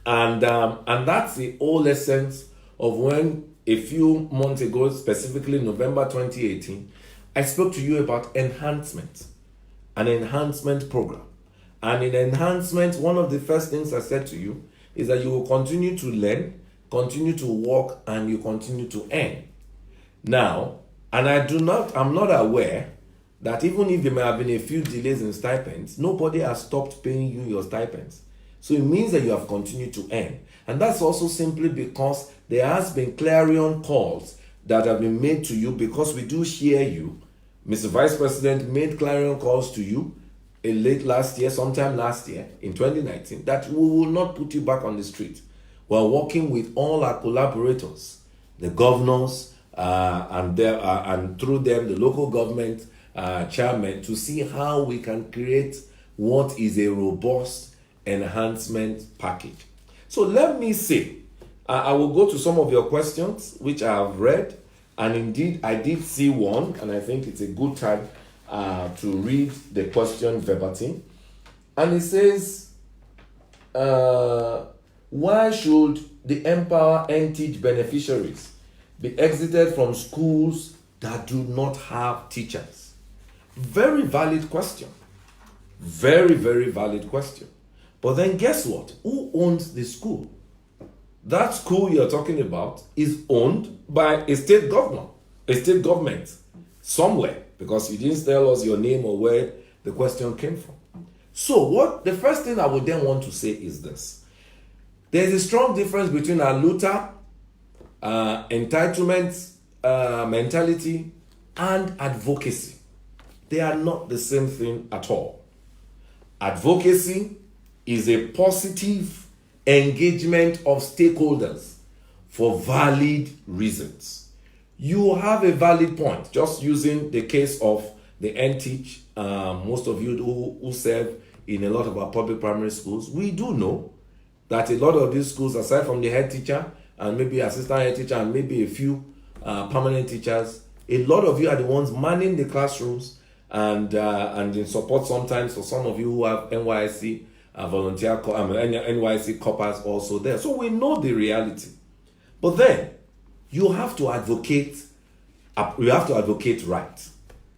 and that's the whole essence of when a few months ago, specifically November 2018, I spoke to you about enhancement, an enhancement program. And in enhancement, one of the first things I said to you is that you will continue to learn, continue to work, and you continue to earn. Now, and I'm not aware that even if there may have been a few delays in stipends, nobody has stopped paying you your stipends. So it means that you have continued to earn. And that's also simply because there has been clarion calls that have been made to you, because we do hear you. Mr. Vice President made clarion calls to you sometime last year, in 2019, that we will not put you back on the street. We're working with all our collaborators, the governors, and through them, the local government chairman, to see how we can create what is a robust enhancement package. So let me say, I will go to some of your questions, which I have read, and indeed I did see one, and I think it's a good time to read the question verbatim. And it says, why should the npower teach beneficiaries be exited from schools that do not have teachers? Very valid question. Very, very valid question. But then guess what? Who owns the school? That school you're talking about is owned by a state government somewhere, because you didn't tell us your name or where the question came from. So the first thing I would then want to say is this. There's a strong difference between a Luther entitlement mentality and advocacy. They are not the same thing at all. Advocacy is a positive engagement of stakeholders for valid reasons. You have a valid point. Just using the case of the NTeach, most of you who serve in a lot of our public primary schools, we do know that a lot of these schools, aside from the head teacher and maybe assistant head teacher and maybe a few permanent teachers, a lot of you are the ones manning the classrooms and in support sometimes for some of you who have NYSC NYSC corpers also there. So we know the reality. But then you have to advocate right.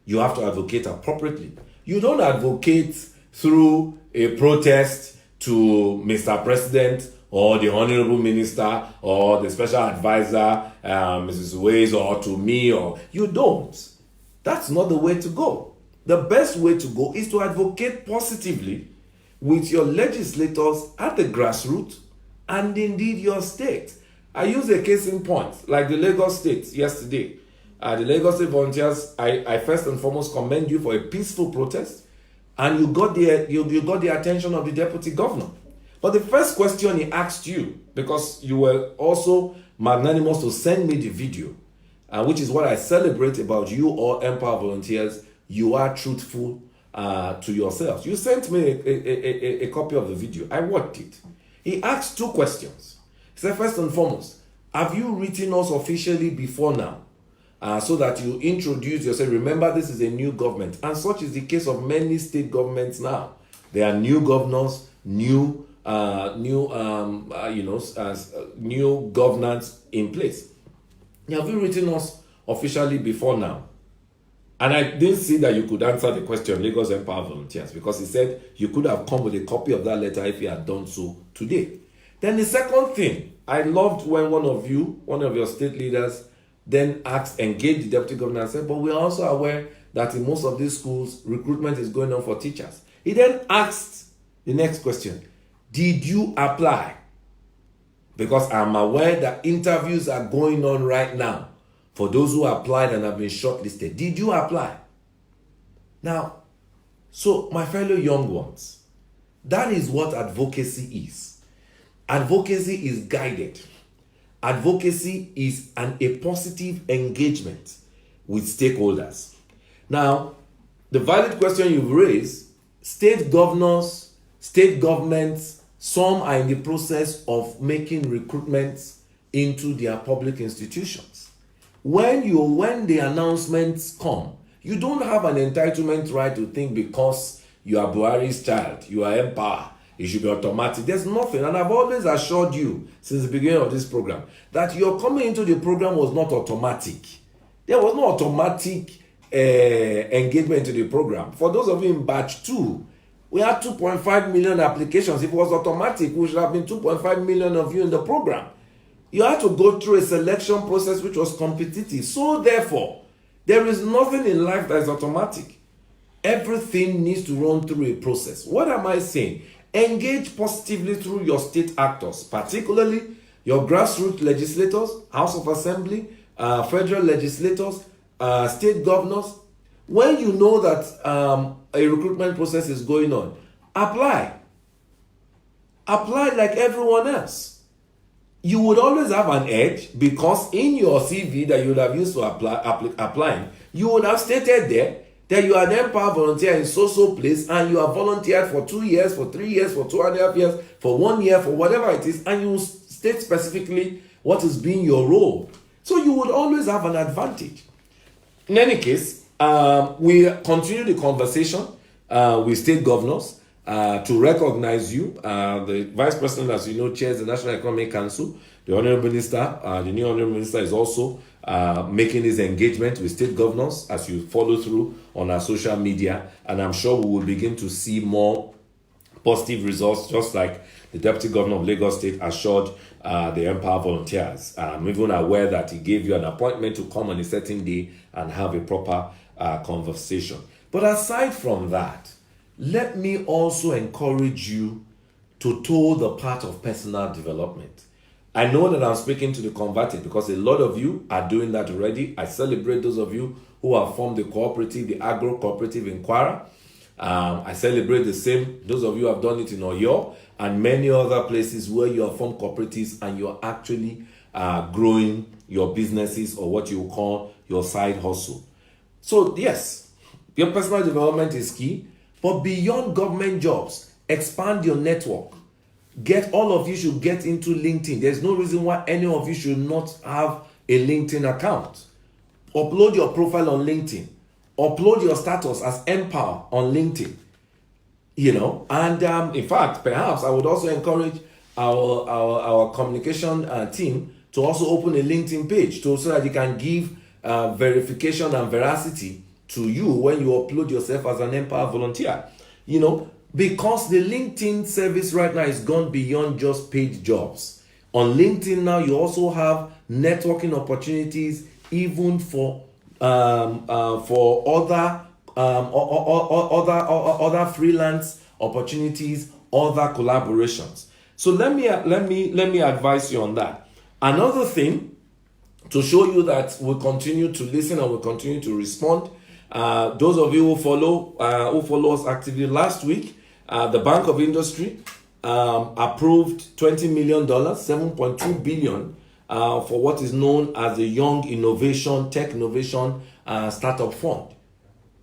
You have to advocate appropriately. You don't advocate through a protest to Mr. President or the Honorable Minister or the Special Advisor, Mrs. Ways, or to me, or you don't. That's not the way to go. The best way to go is to advocate positively with your legislators at the grassroots and indeed your state. I use a case in point, like the Lagos State yesterday. The Lagos State volunteers, I first and foremost commend you for a peaceful protest, and you got the attention of the deputy governor. But the first question he asked you, because you were also magnanimous to send me the video, which is what I celebrate about you all npower volunteers, you are truthful to yourselves. You sent me a copy of the video. I watched it. He asked two questions. He said, first and foremost, have you written us officially before now? So that you introduce yourself. Remember, this is a new government, and such is the case of many state governments now. There are new governors, new governance in place. Have you written us officially before now? And I didn't see that you could answer the question, Lagos npower volunteers, because he said you could have come with a copy of that letter if you had done so today. Then the second thing, I loved when one of your state leaders then engaged the deputy governor and said, but we are also aware that in most of these schools, recruitment is going on for teachers. He then asked the next question, did you apply? Because I'm aware that interviews are going on right now for those who applied and have been shortlisted. Did you apply? Now, so my fellow young ones, that is what advocacy is. Advocacy is guided. Advocacy is a positive engagement with stakeholders. Now, the valid question you've raised, state governors, state governments, some are in the process of making recruitments into their public institutions. When the announcements come, you don't have an entitlement right to think because you are Buhari's child, you are npower, it should be automatic. There's nothing. And I've always assured you since the beginning of this program that your coming into the program was not automatic. There was no automatic engagement to the program. For those of you in batch 2, we had 2.5 million applications. If it was automatic, we should have been 2.5 million of you in the program. You had to go through a selection process which was competitive. So therefore, there is nothing in life that is automatic. Everything needs to run through a process. What am I saying? Engage positively through your state actors, particularly your grassroots legislators, House of Assembly, federal legislators, state governors. When you know that a recruitment process is going on, apply. Apply like everyone else. You would always have an edge because in your CV that you would have used to applying, you would have stated there that you are an npower volunteer in so place and you have volunteered for 2 years, for 3 years, for 2.5 years, for 1 year, for whatever it is, and you state specifically what is being your role. So you would always have an advantage. In any case, we continue the conversation with state governors to recognize you. The Vice President, as you know, chairs the National Economic Council. The Honorable Minister, the new Honorable Minister is also making his engagement with state governors as you follow through on our social media. And I'm sure we will begin to see more positive results, just like the Deputy Governor of Lagos State assured the npower volunteers. I'm even aware that he gave you an appointment to come on a certain day and have a proper conversation. But aside from that, let me also encourage you to toe the path of personal development. I know that I'm speaking to the converted because a lot of you are doing that already. I celebrate those of you who have formed the cooperative, the agro cooperative in Kwara. I celebrate the same, those of you who have done it in Oyo and many other places where you have formed cooperatives and you're actually growing your businesses or what you call your side hustle. So yes, your personal development is key, but beyond government jobs, expand your network. All of you should get into LinkedIn. There's no reason why any of you should not have a LinkedIn account. Upload your profile on LinkedIn. Upload your status as npower on LinkedIn. And in fact, perhaps I would also encourage our communication team to also open a LinkedIn page so that you can give verification and veracity to you when you upload yourself as an npower volunteer. Because the LinkedIn service right now is gone beyond just paid jobs. On LinkedIn now, you also have networking opportunities, even for other freelance opportunities, other collaborations. So let me advise you on that. Another thing to show you that we continue to listen and we continue to respond. Those of you who follow us actively, last week, the Bank of Industry approved $20 million, $7.2 billion for what is known as the Young Tech Innovation Startup Fund.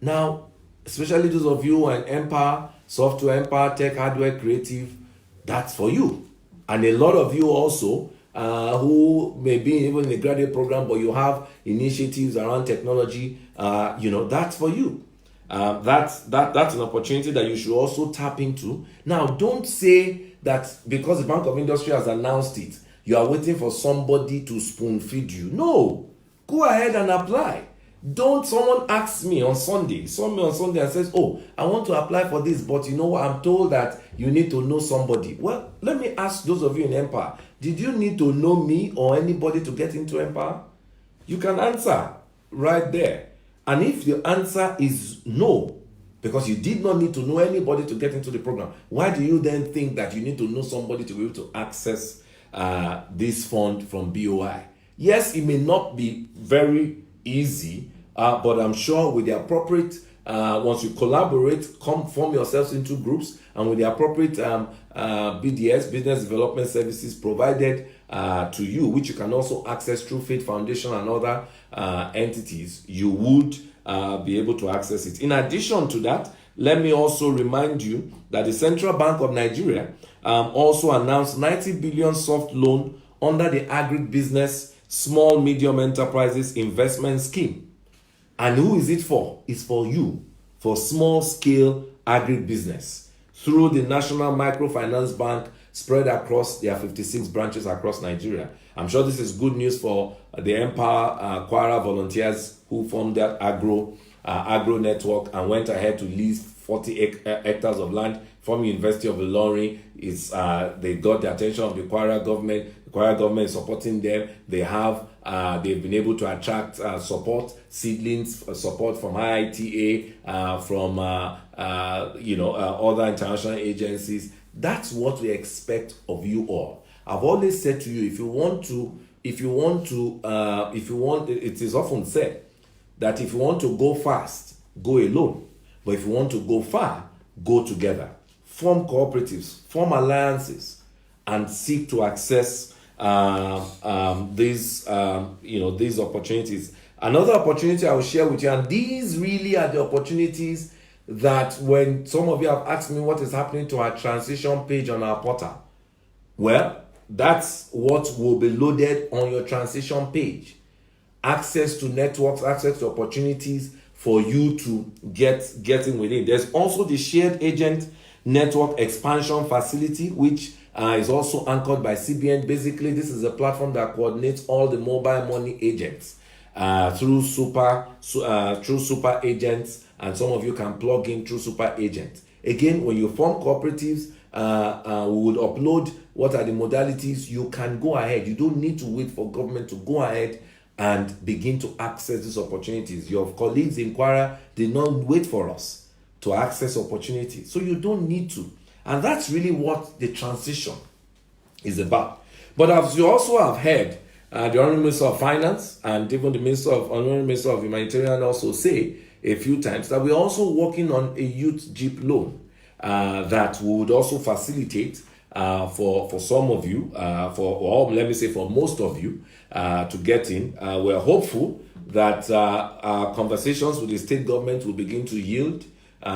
Now, especially those of you who are in npower, software npower, tech, hardware, creative, that's for you. And a lot of you also who may be even in the graduate program, but you have initiatives around technology, that's for you. That's an opportunity that you should also tap into. Now, don't say that because the Bank of Industry has announced it, you are waiting for somebody to spoon feed you. No, go ahead and apply. Don't someone ask me on Sunday, and says, oh, I want to apply for this, but you know what, I'm told that you need to know somebody. Well, let me ask those of you in npower, did you need to know me or anybody to get into npower? You can answer right there. And if the answer is no, because you did not need to know anybody to get into the program, why do you then think that you need to know somebody to be able to access this fund from BOI? Yes, it may not be very easy, but I'm sure with the appropriate, once you collaborate, form yourselves into groups, and with the appropriate BDS, Business Development Services, provided to you, which you can also access through Faith Foundation and other entities, you would be able to access it. In addition to that, let me also remind you that the Central Bank of Nigeria also announced 90 billion soft loan under the Agribusiness Small Medium Enterprises Investment Scheme. And who is it for? It's for you, for small scale agribusiness, through the National Microfinance Bank spread across their 56 branches across Nigeria. I'm sure this is good news for the Empower Kwara volunteers who formed that agro network and went ahead to lease 40 hectares of land from University of Ilorin. They got the attention of the Kwara government. The Kwara government is supporting them. They've been able to attract support, seedlings, support from IITA, from other international agencies. That's what we expect of you all. I've always said to you, it is often said that if you want to go fast, go alone. But if you want to go far, go together. Form cooperatives, form alliances, and seek to access these opportunities. Another opportunity I will share with you, and these really are the opportunities that when some of you have asked me what is happening to our transition page on our portal, well, that's what will be loaded on your transition page. Access to networks, access to opportunities for you to get in within. There's also the shared agent network expansion facility, which is also anchored by CBN. Basically, this is a platform that coordinates all the mobile money agents through super agents, and some of you can plug in through super agents. Again, when you form cooperatives, we would upload what are the modalities. You can go ahead. You don't need to wait for government to go ahead and begin to access these opportunities. Your colleagues in Kwara did not wait for us to access opportunities, so you don't need to. And that's really what the transition is about. But as you also have heard, the Honorable Minister of Finance and even the Honorable Minister of Humanitarian also say a few times that we're also working on a youth jeep loan that we would also facilitate for some of you, for most of you, to get in. We're hopeful that our conversations with the state government will begin to yield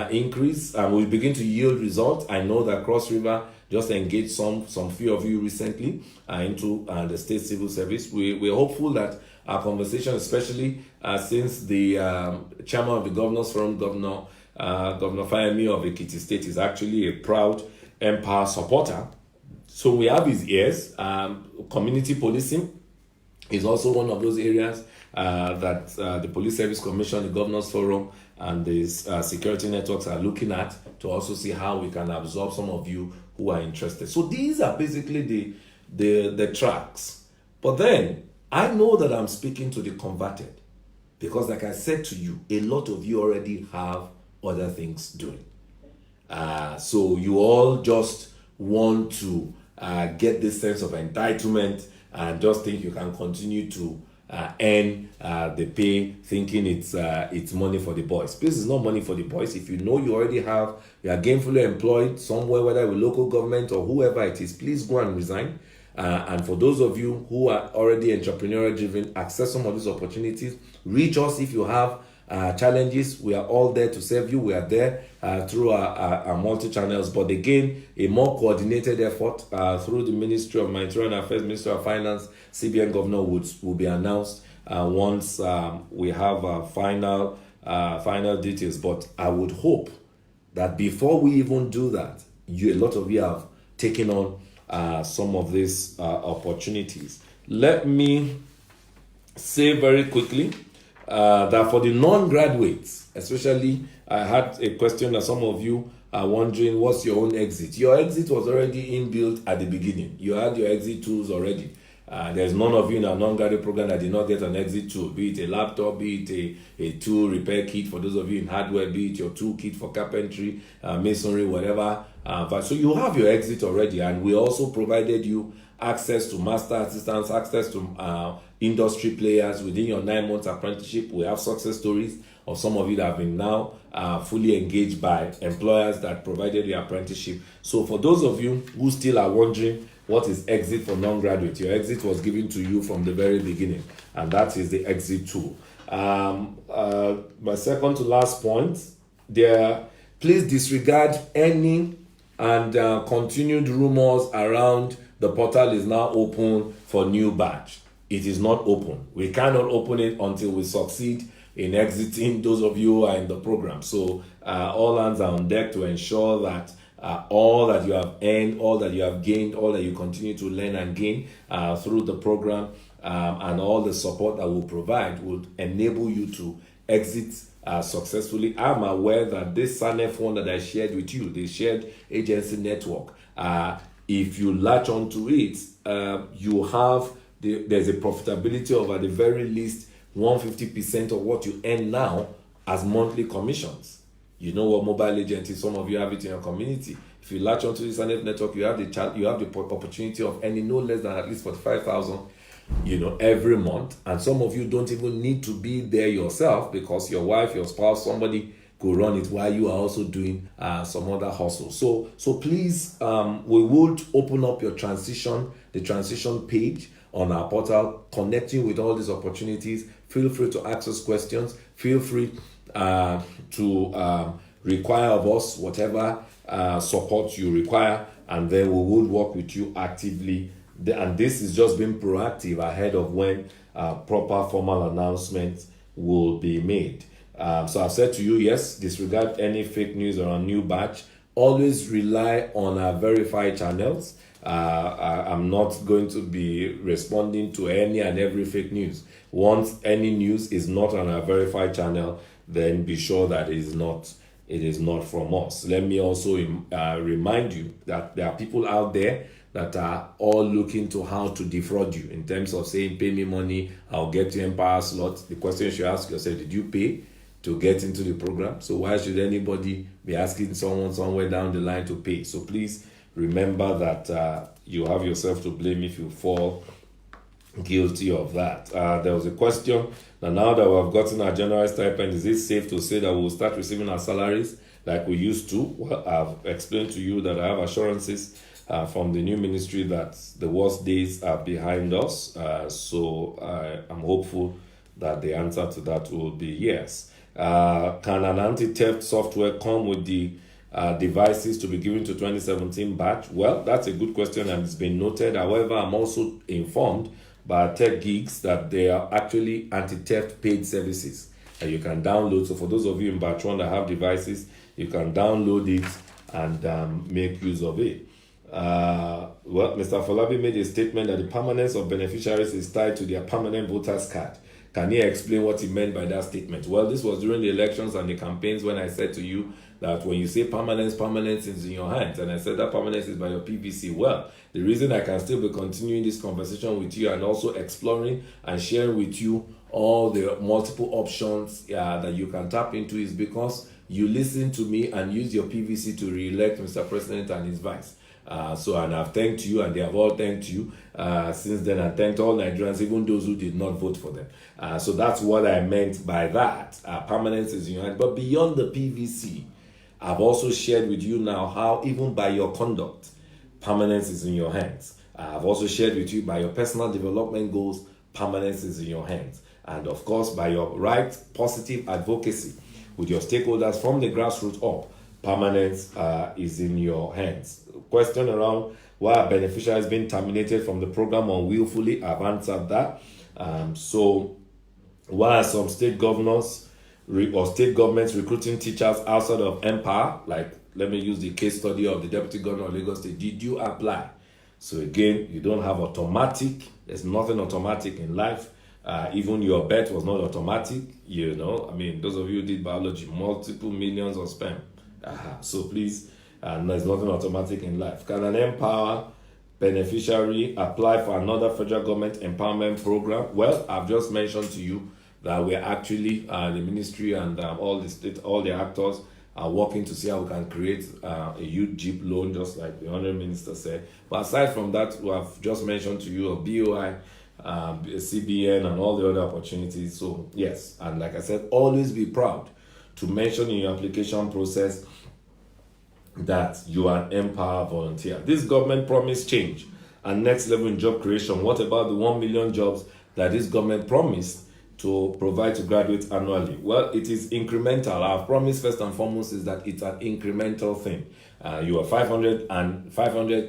increase and will begin to yield results. I know that Cross River just engaged some few of you recently into the state civil service. We're hopeful that our conversation, especially since the chairman of the Governors Forum, Governor Fayemi of Ekiti State, is actually a proud Empower supporter. So we have his ears. Community policing is also one of those areas that the Police Service Commission, the Governors Forum, and the security networks are looking at to also see how we can absorb some of you who are interested. So these are basically the tracks. But then I know that I'm speaking to the converted, because like I said to you, a lot of you already have other things doing. So you all just want to get this sense of entitlement and just think you can continue to earn the pay, thinking it's money for the boys. This is not money for the boys. If you know you already you are gainfully employed somewhere, whether with local government or whoever it is, please go and resign. And for those of you who are already entrepreneurial driven, access some of these opportunities. Reach us if you have challenges. We are all there to serve you. We are there through our multi-channels, but again, a more coordinated effort through the Ministry of Humanitarian Affairs, Ministry of Finance, CBN Governor will be announced once we have final details. But I would hope that before we even do that, a lot of you have taken on some of these opportunities. Let me say very quickly that for the non-graduates, especially, I had a question that some of you are wondering, what's your own exit? Your exit was already inbuilt at the beginning. You had your exit tools already. There's none of you in our non-graduate program that did not get an exit tool, be it a laptop, be it a tool repair kit for those of you in hardware, be it your tool kit for carpentry, masonry, whatever. So you have your exit already, and we also provided you access to master assistants, access to industry players within your 9 months apprenticeship. We have success stories of some of you that have been now fully engaged by employers that provided the apprenticeship. So for those of you who still are wondering what is exit for non-graduate, your exit was given to you from the very beginning, and that is the exit tool. My second to last point, please disregard any and continued rumors around the portal is now open for new batch. It is not open. We cannot open it until we succeed in exiting those of you who are in the program. So all hands are on deck to ensure that all that you have earned, all that you have gained, all that you continue to learn and gain through the program, and all the support that we'll provide will enable you to exit successfully. I'm aware that this SANEF one that I shared with you, the shared agency network, if you latch onto it, you have there's a profitability of at the very least 150% of what you earn now as monthly commissions. You know what mobile agent is. Some of you have it in your community. If you latch onto this SANEF network, you have the opportunity of earning no less than at least 45,000, every month. And some of you don't even need to be there yourself, because your wife, your spouse, somebody could run it while you are also doing some other hustle. So please, we would open up the transition page on our portal, connecting with all these opportunities. Feel free to ask us questions. Feel free to require of us whatever support you require, and then we will work with you actively. And this is just being proactive ahead of when proper formal announcements will be made. So I've said to you, yes, disregard any fake news or a new batch. Always rely on our verified channels. I'm not going to be responding to any and every fake news. Once any news is not on our verified channel, then be sure that it is not from us. Let me also remind you that there are people out there that are all looking to how to defraud you in terms of saying, pay me money, I'll get you npower slots. The question you should ask yourself, did you pay to get into the program? So why should anybody be asking someone somewhere down the line to pay? So please remember that you have yourself to blame if you fall guilty of that. There was a question that now that we have gotten our general stipend, is it safe to say that we'll start receiving our salaries like we used to? Well, I've explained to you that I have assurances from the new ministry that the worst days are behind us. So I'm hopeful that the answer to that will be yes. Can an anti-theft software come with the devices to be given to 2017 batch? Well, that's a good question and it's been noted. However, I'm also informed by tech geeks that they are actually anti-theft paid services that you can download. So for those of you in batch 1 that have devices, you can download it and make use of it. Well, Mr. Falabi made a statement that the permanence of beneficiaries is tied to their permanent voters card. Can you explain what he meant by that statement? Well, this was during the elections and the campaigns when I said to you that when you say permanence is in your hands. And I said that permanence is by your PVC. Well, the reason I can still be continuing this conversation with you and also exploring and sharing with you all the multiple options that you can tap into is because you listen to me and use your PVC to re-elect Mr. President and his vice. And I've thanked you and they have all thanked you since then, and thanked all Nigerians, even those who did not vote for them. So that's what I meant by that. Permanence is in your hand. But beyond the PVC, I've also shared with you now how even by your conduct, permanence is in your hands. I've also shared with you by your personal development goals, permanence is in your hands. And of course, by your right positive advocacy with your stakeholders from the grassroots up, permanence is in your hands. Question around why a beneficiary has been terminated from the program unwillfully, I've answered that. So why are some state governors or state governments recruiting teachers outside of npower? Like, let me use the case study of the deputy governor of Lagos State. Did you apply? So again, you don't have automatic. There's nothing automatic in life. Even your bet was not automatic. Those of you who did biology, multiple millions of sperm. So please, there's nothing automatic in life. Can an npower beneficiary apply for another federal government empowerment program? Well, I've just mentioned to you that we're actually, the ministry and all the actors are working to see how we can create a youth Jeep loan, just like the Honourable Minister said. But aside from that, we have just mentioned to you a BOI, CBN, and all the other opportunities. So yes, and like I said, always be proud to mention in your application process that you are an npower volunteer. This government promised change and next level in job creation. What about the 1 million jobs that this government promised to provide to graduates annually? Well, it is incremental. Our promise first and foremost is that it's an incremental thing. You are 500,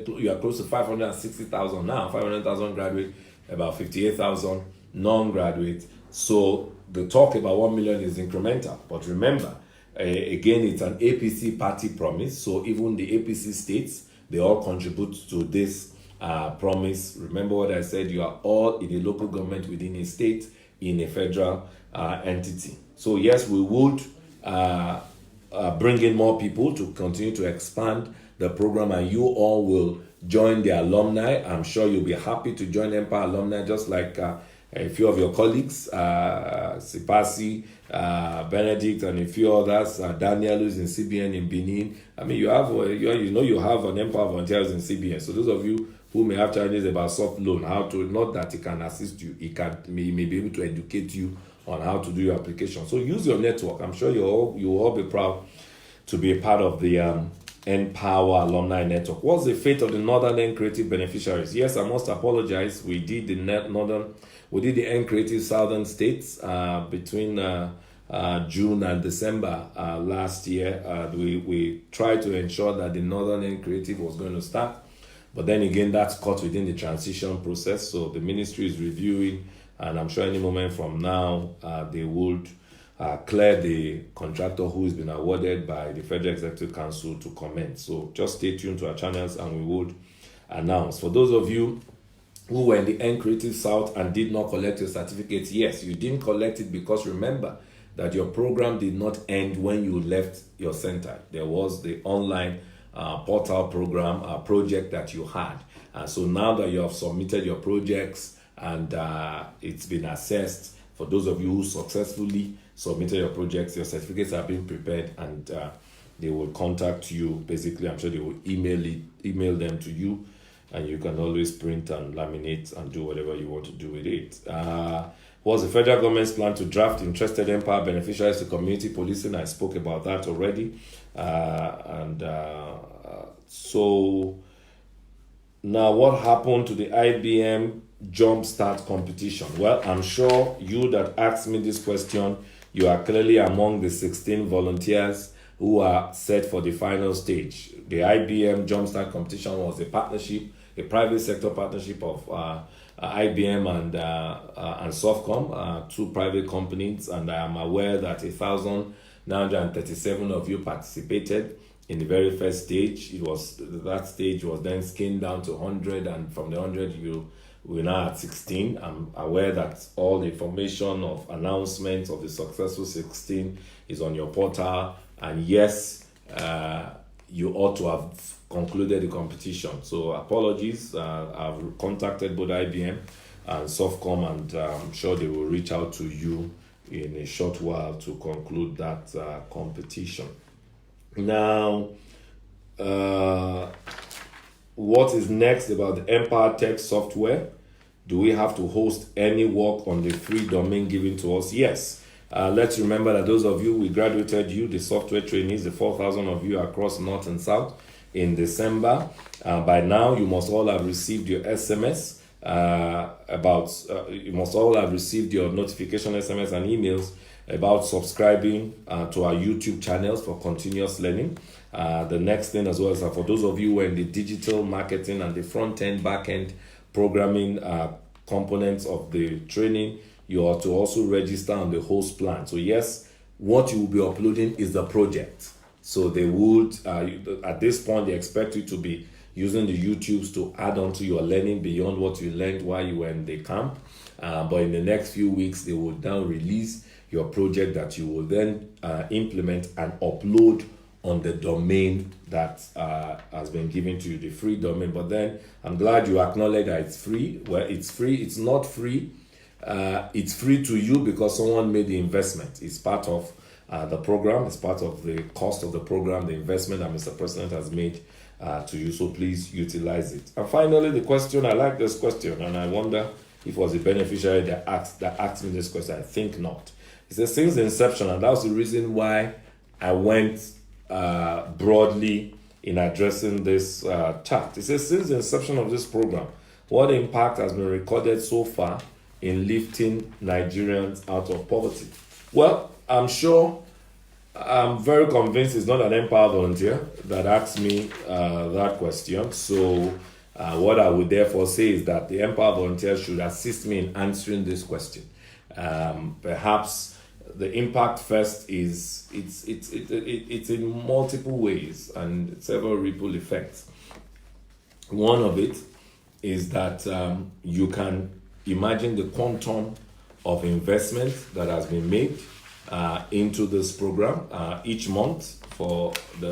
you are close to 560,000 now, 500,000 graduate, about 58,000 non-graduate. So the talk about 1 million is incremental. But remember, Again, it's an APC party promise. So even the APC states, they all contribute to this promise. Remember what I said, you are all in a local government within a state, in a federal entity. So yes, we would bring in more people to continue to expand the program, and you all will join the alumni. I'm sure you'll be happy to join Empower alumni, just like a few of your colleagues, Sipasi, Benedict, and a few others. Daniel, who's in CBN in Benin. I mean, you have you have an Empower volunteers in CBN. So those of you who may have challenges about soft loan, how to, not that it can assist you, it may be able to educate you on how to do your application. So use your network. I'm sure you will all be proud to be a part of the Empower Alumni Network. What's the fate of the Northern End Creative beneficiaries? Yes, I must apologize. We did the End Creative Southern States between June and December last year. We tried to ensure that the Northern End Creative was going to start, but then again, that's caught within the transition process. So the ministry is reviewing, and I'm sure any moment from now, they would clear the contractor who has been awarded by the Federal Executive Council to commence. So just stay tuned to our channels, and we would announce. For those of you who were in the End Creative South and did not collect your certificates, yes, you didn't collect it because remember that your program did not end when you left your center. There was the online portal program project that you had. So now that you have submitted your projects and it's been assessed, for those of you who successfully submitted your projects, your certificates are being prepared, and they will contact you. Basically, I'm sure they will email them to you, and you can always print and laminate and do whatever you want to do with it. Was the federal government's plan to draft interested Empower beneficiaries to community policing? I spoke about that already. So now what happened to the IBM Jumpstart competition? Well, I'm sure you that asked me this question, you are clearly among the 16 volunteers who are set for the final stage. The IBM Jumpstart competition was a partnership, a private sector partnership of IBM and Softcom, two private companies, and I am aware that 1,937 of you participated in the very first stage. That stage was then skinned down to 100, and from the 100 we're now at 16. I'm aware that all the information of announcements of the successful 16 is on your portal, and yes, you ought to have concluded the competition. So apologies. I've contacted both IBM and Softcom, and I'm sure they will reach out to you in a short while to conclude that competition. Now, what is next about the Empower Tech software? Do we have to host any work on the free domain given to us? Yes. Let's remember that those of you, we graduated you, the software trainees, the 4,000 of you across North and South in December. By now, you must all have received your SMS you must all have received your notification SMS and emails about subscribing to our YouTube channels for continuous learning. The next thing as well is for those of you who are in the digital marketing and the front-end, back-end programming components of the training, you are to also register on the host plan. So yes, what you will be uploading is the project. So they would, at this point, they expect you to be using the YouTubes to add on to your learning beyond what you learned while you were in the camp. But in the next few weeks, they will now release your project that you will then implement and upload on the domain that has been given to you, the free domain. But then I'm glad you acknowledge that it's free. Well, it's free. It's not free. It's free to you because someone made the investment. It's part of the program. It's part of the cost of the program, the investment that Mr. President has made to you. So please utilize it. And finally, the question, I like this question, and I wonder if it was a beneficiary that asked me this question. I think not. It says, since the inception, and that was the reason why I went broadly in addressing this chat. It says, since the inception of this program, what impact has been recorded so far in lifting Nigerians out of poverty? Well, I'm very convinced it's not an Empower volunteer that asked me that question. So what I would therefore say is that the Empower volunteer should assist me in answering this question. Perhaps The impact first is it's in multiple ways and several ripple effects. One of it is that you can imagine the quantum of investment that has been made into this program each month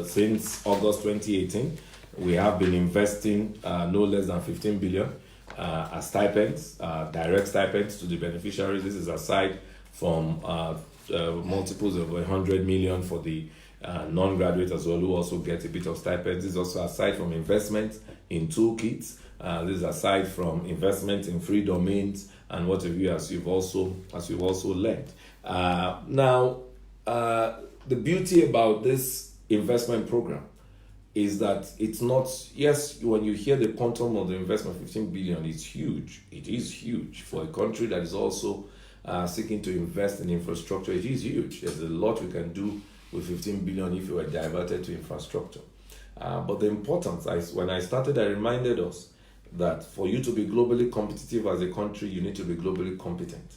since August 2018. We have been investing no less than 15 billion as stipends, direct stipends to the beneficiaries. This is aside from multiples of 100 million for the non-graduates as well, who also get a bit of stipends. This is also aside from investment in toolkits. This is aside from investment in free domains and what have you, as you've also learned. Now, the beauty about this investment program is that it's not, yes, when you hear the quantum of the investment, 15 billion, it's huge. It is huge for a country that is also seeking to invest in infrastructure. It is huge. There's a lot we can do with 15 billion if you were diverted to infrastructure. But the importance, when I started, I reminded us that for you to be globally competitive as a country, you need to be globally competent.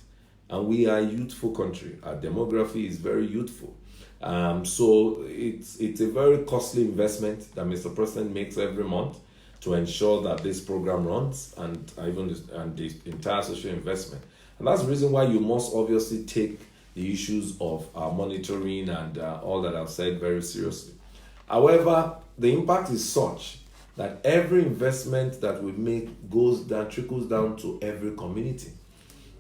And we are a youthful country. Our demography is very youthful. So it's a very costly investment that Mr. President makes every month to ensure that this program runs and the entire social investment. And that's the reason why you must obviously take the issues of monitoring and all that I've said very seriously. However, the impact is such that every investment that we make trickles down to every community,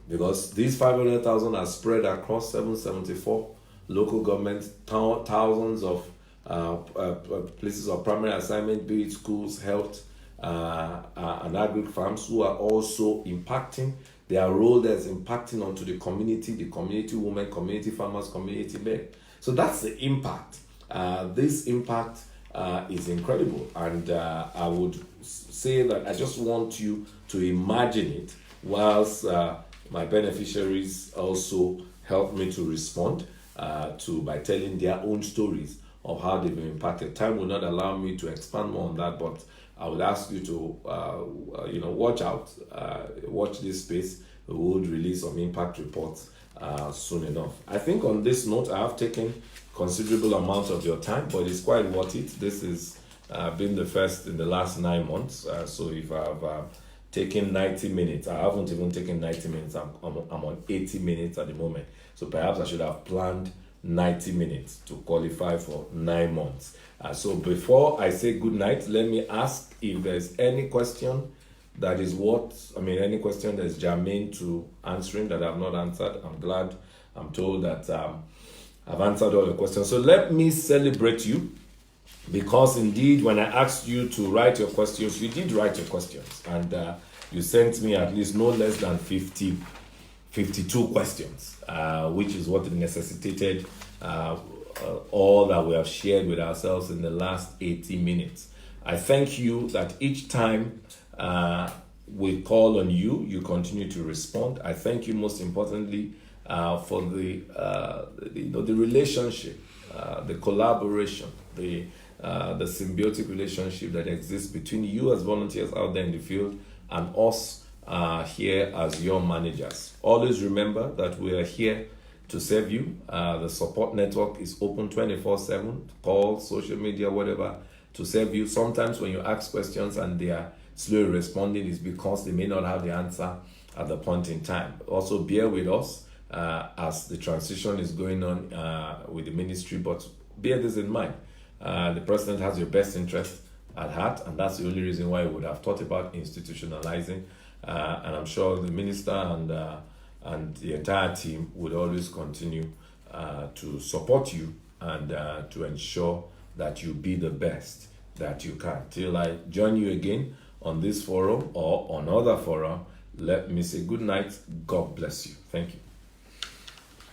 because these 500,000 are spread across 774 local governments, thousands of places of primary assignment, be it schools, health, and agri farms, who are also impacting. Their role there is impacting onto the community women, community farmers, community men. So that's the impact. This impact is incredible, and I would say that I just want you to imagine it, whilst my beneficiaries also help me to respond by telling their own stories of how they've been impacted. Time will not allow me to expand more on that, but I would ask you to watch out, watch this space. We would release some impact reports soon enough. I think on this note, I have taken considerable amount of your time, but it's quite worth it. This has been the first in the last 9 months. So if I've taken 90 minutes, I haven't even taken 90 minutes. I'm on 80 minutes at the moment. So perhaps I should have planned 90 minutes to qualify for 9 months. So before I say good night, let me ask if there's any question that is any question that is germane to answering that I've not answered. I'm told that I've answered all the questions. So let me celebrate you, because indeed when I asked you to write your questions, you did write your questions, and you sent me at least no less than 52 questions, which is what necessitated all that we have shared with ourselves in the last 80 minutes. I thank you that each time we call on you, you continue to respond. I thank you most importantly for the relationship, the collaboration, the symbiotic relationship that exists between you as volunteers out there in the field and us here as your managers. Always remember that we are here to serve you. The support network is open 24/7, call, social media, whatever, to serve you. Sometimes when you ask questions and they are slow responding, is because they may not have the answer at the point in time. Also bear with us as the transition is going on with the ministry, but bear this in mind. The president has your best interest at heart, and that's the only reason why we would have thought about institutionalizing. And I'm sure the minister and the entire team would always continue to support you and to ensure that you be the best that you can. Till I join you again on this forum or on other forum, let me say good night. God bless you. Thank you.